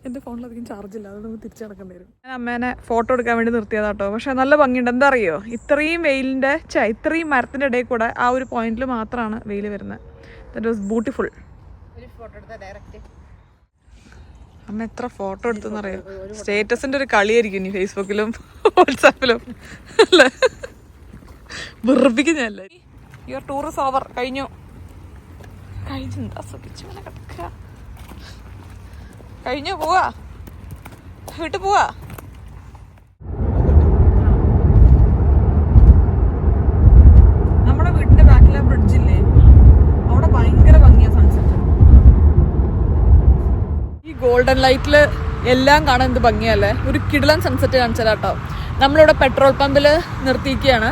എൻ്റെ ഫോണിലധികം ചാർജ് ഇല്ല, അതുകൊണ്ട് നമുക്ക് തിരിച്ചു നടക്കേണ്ടി വരും. ഞാൻ അമ്മേനെ ഫോട്ടോ എടുക്കാൻ വേണ്ടി നിർത്തിയതാട്ടോ. പക്ഷെ നല്ല ഭംഗിയുണ്ട്. എന്താ അറിയോ, ഇത്രയും വെയിലിൻ്റെ ഇത്രയും മരത്തിൻ്റെ ഇടയിൽ കൂടെ ആ ഒരു പോയിന്റിൽ മാത്രമാണ് വെയിൽ വരുന്നത്. That was beautiful. അമ്മ എത്ര ഫോട്ടോ എടുത്തെന്നറിയോ? സ്റ്റേറ്റസിൻ്റെ ഒരു കളിയായിരിക്കും ഇനി ഫേസ്ബുക്കിലും വാട്സാപ്പിലും അല്ലേ? വെറുപ്പിക്കുന്നല്ലേ. Your tour is over. കഴിഞ്ഞു. എന്താ സുഖിച്ചു കിടക്കുക. കഴിഞ്ഞു. പോവാ, വീട്ടിൽ പോവാ. നമ്മുടെ വീടിന്റെ ബാക്കിലെ ബ്രിഡ്ജില്ലേ, അവിടെ ഭയങ്കര ഭംഗിയാ സൺസെറ്റ്. ഈ ഗോൾഡൻ ലൈറ്റില് എല്ലാം കാണാൻ എന്ത് ഭംഗിയല്ലേ. ഒരു കിടിലൻ സൺസെറ്റ് കാണിച്ചാലാട്ടോ. നമ്മളിവിടെ പെട്രോൾ പമ്പിൽ നിർത്തിയിരിക്കുകയാണ്.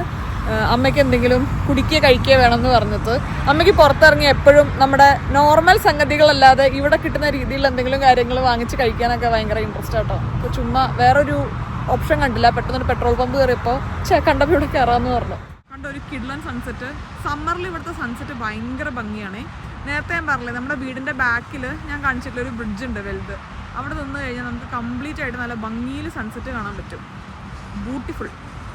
അമ്മയ്ക്ക് എന്തെങ്കിലും കുടിക്കുക കഴിക്കുക വേണമെന്ന് പറഞ്ഞിട്ട്. അമ്മയ്ക്ക് പുറത്തിറങ്ങി എപ്പോഴും നമ്മുടെ നോർമൽ സംഗതികളല്ലാതെ ഇവിടെ കിട്ടുന്ന രീതിയിൽ എന്തെങ്കിലും കാര്യങ്ങൾ വാങ്ങിച്ച് കഴിക്കാനൊക്കെ ഭയങ്കര ഇൻട്രസ്റ്റ് ആട്ടോ. അപ്പോൾ ചുമ്മാ വേറൊരു ഓപ്ഷൻ കണ്ടില്ല. പെട്ടെന്നൊരു പെട്രോൾ പമ്പ് കയറിയപ്പോൾ കണ്ടപ്പോൾ ഇവിടെ കയറാമെന്ന് പറഞ്ഞു. കണ്ട ഒരു കിഡ്ലൻ സൺസെറ്റ്. സമ്മറിൽ ഇവിടുത്തെ സൺസെറ്റ് ഭയങ്കര ഭംഗിയാണ്. നേരത്തെ ഞാൻ പറഞ്ഞില്ലേ, നമ്മുടെ വീടിൻ്റെ ബാക്കിൽ ഞാൻ കാണിച്ചിട്ടുള്ള ഒരു ബ്രിഡ്ജ് ഉണ്ട് വലുത്. അവിടെ നിന്ന് കഴിഞ്ഞാൽ നമുക്ക് കംപ്ലീറ്റ് ആയിട്ട് നല്ല ഭംഗിയിൽ സൺസെറ്റ് കാണാൻ പറ്റും. ബ്യൂട്ടിഫുൾ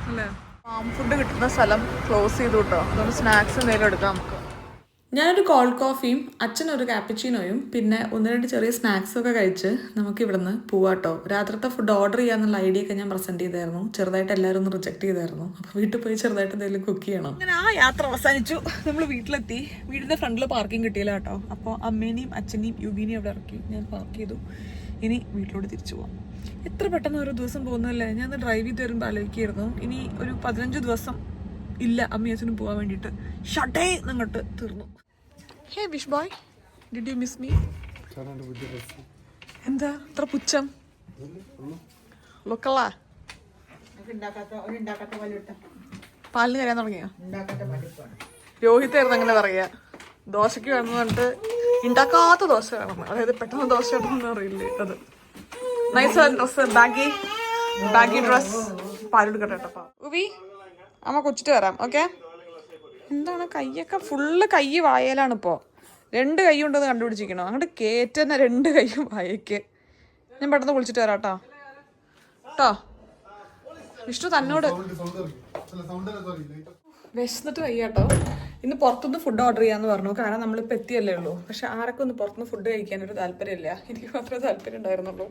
അല്ലേ? ഫാം ഫുഡ് കിട്ടുന്ന സ്ഥലം ക്ലോസ് ചെയ്തു കേട്ടോ. അതുകൊണ്ട് സ്നാക്സ് എന്തെങ്കിലും എടുക്കാം നമുക്ക്. ഞാനൊരു കോൾഡ് കോഫിയും അച്ഛനൊരു കാപ്പച്ചിനോയും പിന്നെ 1-2 ചെറിയ സ്നാക്സും ഒക്കെ കഴിച്ച് നമുക്ക് ഇവിടുന്ന് പോവാട്ടോ. രാത്രിത്തെ ഫുഡ് ഓർഡർ ചെയ്യാന്നുള്ള ഐഡിയ ഒക്കെ ഞാൻ പ്രസന്റ് ചെയ്തായിരുന്നു. ചെറുതായിട്ട് എല്ലാവരും ഒന്ന് റിജക്ട് ചെയ്തായിരുന്നു. അപ്പോൾ വീട്ടിൽ പോയി ചെറുതായിട്ട് എന്തെങ്കിലും കുക്ക് ചെയ്യണം. അങ്ങനെ ആ യാത്ര അവസാനിച്ചു. നമ്മൾ വീട്ടിലെത്തി. വീടിന്റെ ഫ്രണ്ടിൽ പാർക്കിംഗ് കിട്ടിയില്ല കേട്ടോ. അപ്പോൾ അമ്മേനെയും അച്ഛനെയും യുബിനെയും അവിടെ ഇറക്കി ഞാൻ പാർക്ക് ചെയ്തു. ഇനി വീട്ടിലോട്ട് തിരിച്ചു പോവാം. എത്ര പെട്ടെന്ന് ഓരോ ദിവസം പോകുന്നല്ലേ. ഞാൻ ഡ്രൈവ് ചെയ്ത് വരുമ്പോൾ ആലോചിക്കായിരുന്നു ഇനി ഒരു 15 ദിവസം ഇല്ല അമ്മയും അച്ഛനും പോകാൻ വേണ്ടിയിട്ട്. ഷട്ടേ നിങ്ങോട്ട് തീർന്നു. Hey wish boy, did you miss me? എന്താ അത്ര പുച്ഛം? ലുക്കല്ല പാലിന് കരയാൻ തുടങ്ങിയോ? രോഹിതായിരുന്നു അങ്ങനെ പറയാ. ദോശക്ക് വേണമെന്ന് പറഞ്ഞിട്ട് ഉണ്ടാക്കാത്ത ദോശ വേണമെന്ന്. അതായത് പെട്ടെന്ന് ദോശ വേണമെന്ന് അറിയില്ലേ അത്. Nice dress, baggy dress. പാലെടുക്കട്ടെ കേട്ടോ. ഉവി അമ്മ കൊച്ചിട്ട് വരാം. ഓക്കെ. എന്താണ് കയ്യൊക്കെ ഫുള്ള് കൈ വായലാണ് ഇപ്പോൾ. 2 കൈ ഉണ്ടെന്ന് കണ്ടുപിടിച്ചിരിക്കണോ? അങ്ങോട്ട് കേറ്റുന്ന 2 കൈയും വായക്ക്. ഞാൻ പെട്ടെന്ന് കുളിച്ചിട്ട് വരാം കേട്ടോ. കേട്ടോ വിഷ്ണു തന്നോട് വിശന്നിട്ട് വയ്യ കേട്ടോ. ഇന്ന് പുറത്തുനിന്ന് ഫുഡ് ഓർഡർ ചെയ്യാമെന്ന് പറഞ്ഞു. കാരണം നമ്മളിപ്പോൾ എത്തിയല്ലേ ഉള്ളൂ. പക്ഷെ ആരൊക്കെ ഒന്ന് പുറത്തുനിന്ന് ഫുഡ് കഴിക്കാനൊരു താല്പര്യമില്ല. എനിക്ക് മാത്രമേ താല്പര്യം ഉണ്ടായിരുന്നുള്ളൂ.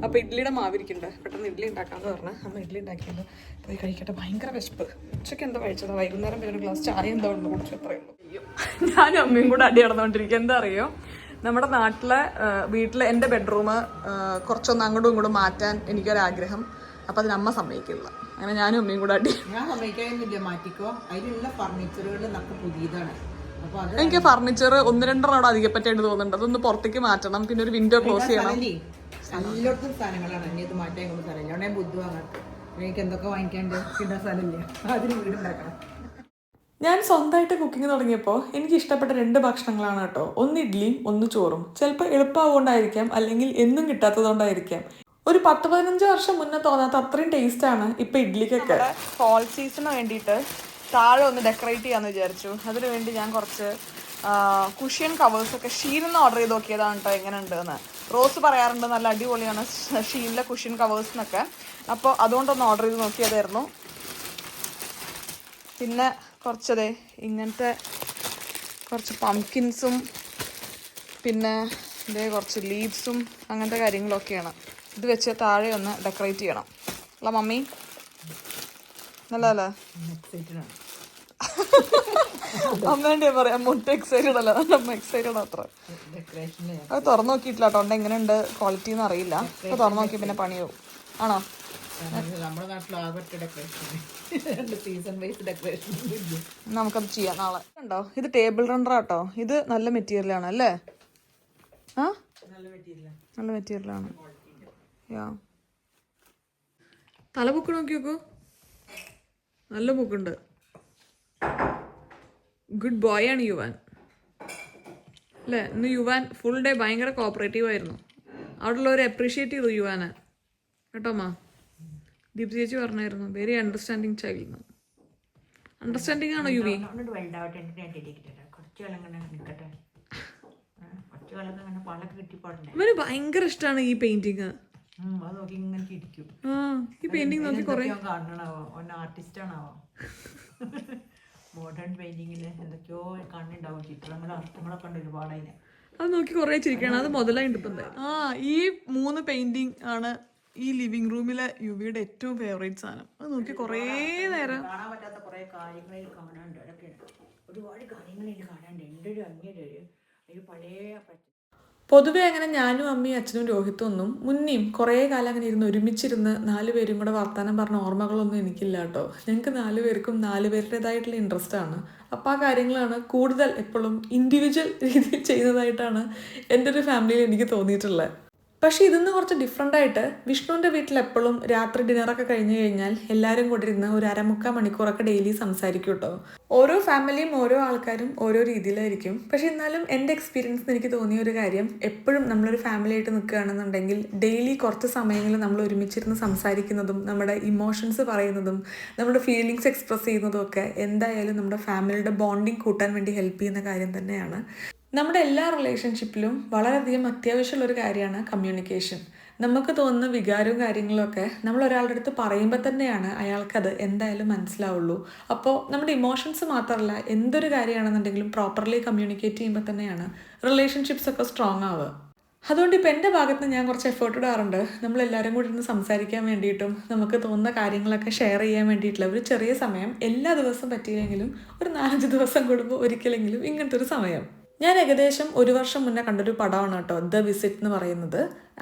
അപ്പോൾ ഇഡ്ഡലിയുടെ മാവിരിക്കുന്നുണ്ട്. പെട്ടെന്ന് ഇഡ്ഡലി ഉണ്ടാക്കാമെന്ന് പറഞ്ഞ് അമ്മ ഇഡ്ഡലി ഉണ്ടാക്കിയത് പോയി കഴിക്കട്ടെ. ഭയങ്കര വിശപ്പ്. ഉച്ചയ്ക്ക് എന്താ കഴിച്ചത്? വൈകുന്നേരം പിന്നെ ഒരു ഗ്ലാസ് ചായ എന്താ ഒന്ന് കുടിച്ചു, അത്രയേ ഉള്ളൂ. ഞാനും അമ്മയും കൂടെ അടി നടന്നുകൊണ്ടിരിക്കുക. എന്താ അറിയോ, നമ്മുടെ നാട്ടിലെ വീട്ടിലെ എൻ്റെ ബെഡ്റൂം കുറച്ചൊന്ന് അങ്ങോട്ടും ഇങ്ങോട്ടും മാറ്റാൻ എനിക്കൊരാഗ്രഹം. അപ്പം അതിന് അമ്മ സമ്മതിക്കില്ല. അങ്ങനെ ഞാനും അമ്മയും കൂടെ അടി. ഞാൻ സമ്മതിക്കാനില്ല, മാറ്റിക്കോ. അതിലുള്ള ഫർണിച്ചറുകൾ നമുക്ക് പുതിയതാണ്. അപ്പൊ അത് എനിക്ക് ഫർണിച്ചർ 1-2 അവിടെ അധികപ്പറ്റായിട്ട് തോന്നുന്നുണ്ട്. അതൊന്ന് പുറത്തേക്ക് മാറ്റണം. പിന്നെ ഒരു വിൻഡോ ക്ലോസ് ചെയ്യണം. എല്ലായിടത്തും സാധനങ്ങളാണ്. എന്നെ ഇത് മാറ്റാൻ കൊണ്ട് സ്ഥലമില്ല. അവിടെ ബുദ്ധി വാങ്ങാം. എനിക്ക് എന്തൊക്കെ വാങ്ങിക്കാണ്ട് പിന്നെ സ്ഥലമില്ല. അതിന് വീടുണ്ടാക്കണം. ഞാൻ സ്വന്തമായിട്ട് കുക്കിംഗ് തുടങ്ങിയപ്പോൾ എനിക്ക് ഇഷ്ടപ്പെട്ട 2 ഭക്ഷണങ്ങളാണ് കേട്ടോ. ഒന്ന് ഇഡ്ഡലിയും ഒന്ന് ചോറും. ചിലപ്പോൾ എളുപ്പമാവുകൊണ്ടായിരിക്കാം, അല്ലെങ്കിൽ എന്നും കിട്ടാത്തതുകൊണ്ടായിരിക്കാം. ഒരു 10-15 വർഷം മുന്നേ തോന്നാത്ത അത്രയും ടേസ്റ്റാണ് ഇപ്പം ഇഡ്ഡലിക്കൊക്കെ. ഫാൾ സീസണിന് വേണ്ടിയിട്ട് താഴെ ഒന്ന് ഡെക്കറേറ്റ് ചെയ്യാമെന്ന് വിചാരിച്ചു. അതിനു വേണ്ടി ഞാൻ കുറച്ച് കുഷ്യൻ കവേഴ്സൊക്കെ ഷീനിൽ നിന്ന് ഓർഡർ ചെയ്ത് നോക്കിയതാണ് കേട്ടോ, എങ്ങനെ ഉണ്ടെന്ന്. റോസ് പറയാറുണ്ട് നല്ല അടിപൊളിയാണ് ഷീനിലെ കുഷ്യൻ കവേഴ്സ് എന്നൊക്കെ. അപ്പോൾ അതുകൊണ്ടൊന്ന് ഓർഡർ ചെയ്ത് നോക്കിയതായിരുന്നു. പിന്നെ കുറച്ചതേ ഇങ്ങനത്തെ കുറച്ച് പംകിൻസും പിന്നെ ഇതേ കുറച്ച് ലീവ്സും അങ്ങനത്തെ കാര്യങ്ങളൊക്കെയാണ്. ഇത് വെച്ച് താഴെ ഒന്ന് ഡെക്കറേറ്റ് ചെയ്യണം. അല്ല മമ്മി, നല്ലതല്ലേ? അമ്മേൻ്റെ പറയാം മുട്ട എക്സൈറ്റഡ് അല്ല, അമ്മ എക്സൈറ്റഡ് അത്ര. അത് തുറന്നു നോക്കിയിട്ടില്ല കേട്ടോ, ഉണ്ട് എങ്ങനെയുണ്ട് ക്വാളിറ്റി എന്ന് അറിയില്ല. അപ്പോൾ തുറന്നു നോക്കി പിന്നെ പണിയാവും. ആണോ? നമ്മുടെ നാട്ടിൽ ആകട്ടെ ഡെക്കറേഷൻ, സീസൺ വൈസ് ഡെക്കറേഷൻ നമുക്കത് ചെയ്യാം നാളെ. ഉണ്ടോ ഇത് ടേബിൾ റണ്ണർ കേട്ടോ. ഇത് നല്ല മെറ്റീരിയലാണ് അല്ലേ? ആ നല്ല മെറ്റീരിയലാണ്. യാ തല ബുക്ക് നോക്കി നോക്കൂ, നല്ല ബുക്കുണ്ട്. ഗുഡ് ബോയ് ആണ് യുവാൻ അല്ലേ? ഇന്ന് യുവാൻ ഫുൾ ഡേ ഭയങ്കര കോപ്പറേറ്റീവ് ആയിരുന്നു. അവിടെ ഉള്ളവർ അപ്രീഷിയേറ്റ് ചെയ്തു യുവാനെ കേട്ടോ. അമ്മ ദീപ് ചേച്ചി പറഞ്ഞായിരുന്നു വെരി അണ്ടർസ്റ്റാൻഡിങ് ചൈൽഡ്. അണ്ടർസ്റ്റാൻഡിങ് ആണോ യുവി? ഇവന് ഭയങ്കര ഇഷ്ടമാണ് ഈ പെയിന്റിങ്. ഈ പെയിന്റിങ് നോക്കി കുറെ ആർട്ടിസ്റ്റാണാവോ. മോഡേൺ പെയിന്റിങ്ങിൽ എന്തൊക്കെയോ കണ്ണുണ്ടാവും, ചിത്രങ്ങളും അർത്ഥങ്ങളൊക്കെ ഉണ്ട് ഒരുപാട്. അതിന് അത് നോക്കി കുറെ ചിരിക്കണം. അത് മുതലായിട്ട് ഇപ്പം ഈ 3 പെയിന്റിങ് ആണ് ഈ ലിവിംഗ് റൂമിലെ യുവിയുടെ ഏറ്റവും ഫേവറേറ്റ് സാധനം. അത് നോക്കി കുറേ നേരം കാണാൻ പറ്റാത്ത കുറെ കാര്യങ്ങളിൽ കാണാനുണ്ട്. അതൊക്കെ ഒരുപാട് കാര്യങ്ങളിൽ കാണാനുണ്ട്. എൻ്റെ ഒരു അന്യൊരു ഒരു പഴയ പൊതുവെ അങ്ങനെ ഞാനും അമ്മയും അച്ഛനും രോഹിത്തും ഒന്നും മുന്നേയും കുറേ കാലം അങ്ങനെ ഇരുന്ന് ഒരുമിച്ചിരുന്ന് 4 പേരും കൂടെ വർത്താനം പറഞ്ഞ ഓർമ്മകളൊന്നും എനിക്കില്ല കേട്ടോ. ഞങ്ങൾക്ക് 4 പേർക്കും 4 പേരുടേതായിട്ടുള്ള ഇൻട്രസ്റ്റ് ആണ്. അപ്പോൾ ആ കാര്യങ്ങളാണ് കൂടുതൽ എപ്പോഴും ഇൻഡിവിജ്വൽ രീതിയിൽ ചെയ്യുന്നതായിട്ടാണ് എൻ്റെ ഒരു ഫാമിലിയിൽ എനിക്ക് തോന്നിയിട്ടുള്ളത്. പക്ഷേ ഇതിന്ന് കുറച്ച് ഡിഫറെൻ്റ് ആയിട്ട് വിഷ്ണുവിൻ്റെ വീട്ടിൽ എപ്പോഴും രാത്രി ഡിന്നറൊക്കെ കഴിഞ്ഞ് കഴിഞ്ഞാൽ എല്ലാവരും കൂടി ഇരുന്ന് ഒരു 1/4 മണിക്കൂറൊക്കെ ഡെയിലി സംസാരിക്കും കേട്ടോ. ഓരോ ഫാമിലിയും ഓരോ ആൾക്കാരും ഓരോ രീതിയിലായിരിക്കും. പക്ഷെ എന്നാലും എൻ്റെ എക്സ്പീരിയൻസിന് എനിക്ക് തോന്നിയ ഒരു കാര്യം, എപ്പോഴും നമ്മളൊരു ഫാമിലി ആയിട്ട് നിൽക്കുകയാണെന്നുണ്ടെങ്കിൽ ഡെയിലി കുറച്ച് സമയങ്ങളിൽ നമ്മൾ ഒരുമിച്ചിരുന്ന് സംസാരിക്കുന്നതും നമ്മുടെ ഇമോഷൻസ് പറയുന്നതും നമ്മുടെ ഫീലിങ്സ് എക്സ്പ്രസ് ചെയ്യുന്നതും ഒക്കെ എന്തായാലും നമ്മുടെ ഫാമിലിയുടെ ബോണ്ടിങ് കൂട്ടാൻ വേണ്ടി ഹെൽപ്പ് ചെയ്യുന്ന കാര്യം തന്നെയാണ്. നമ്മുടെ എല്ലാ റിലേഷൻഷിപ്പിലും വളരെയധികം അത്യാവശ്യമുള്ളൊരു കാര്യമാണ് കമ്മ്യൂണിക്കേഷൻ. നമുക്ക് തോന്നുന്ന വികാരവും കാര്യങ്ങളൊക്കെ നമ്മൾ ഒരാളുടെ അടുത്ത് പറയുമ്പോൾ തന്നെയാണ് അയാൾക്കത് എന്തായാലും മനസ്സിലാവുള്ളൂ. അപ്പോൾ നമ്മുടെ ഇമോഷൻസ് മാത്രമല്ല, എന്തൊരു കാര്യമാണെന്നുണ്ടെങ്കിലും പ്രോപ്പർലി കമ്മ്യൂണിക്കേറ്റ് ചെയ്യുമ്പോൾ തന്നെയാണ് റിലേഷൻഷിപ്സൊക്കെ സ്ട്രോങ് ആവുക. അതുകൊണ്ട് ഇപ്പോൾ എൻ്റെ ഭാഗത്ത് നിന്ന് ഞാൻ കുറച്ച് എഫേർട്ട് ഇടാറുണ്ട്. നമ്മളെല്ലാവരും കൂടി ഇരുന്ന് സംസാരിക്കാൻ വേണ്ടിയിട്ടും നമുക്ക് തോന്നുന്ന കാര്യങ്ങളൊക്കെ ഷെയർ ചെയ്യാൻ വേണ്ടിയിട്ടുള്ള ഒരു ചെറിയ സമയം, എല്ലാ ദിവസവും പറ്റിയില്ലെങ്കിലും ഒരു 4-5 ദിവസം കൂടുമ്പോൾ ഒരിക്കലെങ്കിലും ഇങ്ങനത്തെ ഒരു സമയം. ഞാൻ ഏകദേശം 1 വർഷം മുന്നേ കണ്ടൊരു പടമാണ് കേട്ടോ ദ വിസിറ്റ് എന്ന് പറയുന്നത്.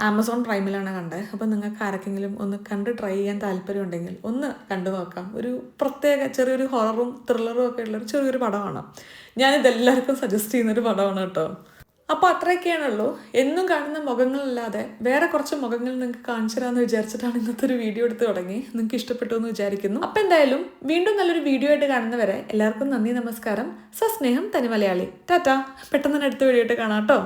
ആമസോൺ പ്രൈമിലാണ് കണ്ടത്. അപ്പോൾ നിങ്ങൾക്ക് ആർക്കെങ്കിലും ഒന്ന് കണ്ട് ട്രൈ ചെയ്യാൻ താല്പര്യം ഉണ്ടെങ്കിൽ ഒന്ന് കണ്ടു നോക്കാം. ഒരു പ്രത്യേക ചെറിയൊരു ഹൊററും ത്രില്ലറും ഒക്കെ ഉള്ളൊരു ചെറിയൊരു പടമാണ്. ഞാനിതെല്ലാവർക്കും സജസ്റ്റ് ചെയ്യുന്നൊരു പടമാണ് കേട്ടോ. അപ്പോൾ അത്രയൊക്കെയാണുള്ളൂ. എന്നും കാണുന്ന മുഖങ്ങളല്ലാതെ വേറെ കുറച്ച് മുഖങ്ങൾ നിങ്ങൾക്ക് കാണിച്ചു തരാമെന്ന് വിചാരിച്ചിട്ടാണ് ഇന്നത്തെ ഒരു വീഡിയോ എടുത്ത് തുടങ്ങി. നിങ്ങൾക്ക് ഇഷ്ടപ്പെട്ടു എന്ന് വിചാരിക്കുന്നു. അപ്പോൾ എന്തായാലും വീണ്ടും നല്ലൊരു വീഡിയോ ആയിട്ട് കാണുന്നവരെ എല്ലാവർക്കും നന്ദി, നമസ്കാരം. സസ്നേഹം തനി മലയാളി. ടാറ്റാ. പെട്ടെന്ന് തന്നെ അടുത്ത വീഡിയോ ആയിട്ട് കാണാം കേട്ടോ.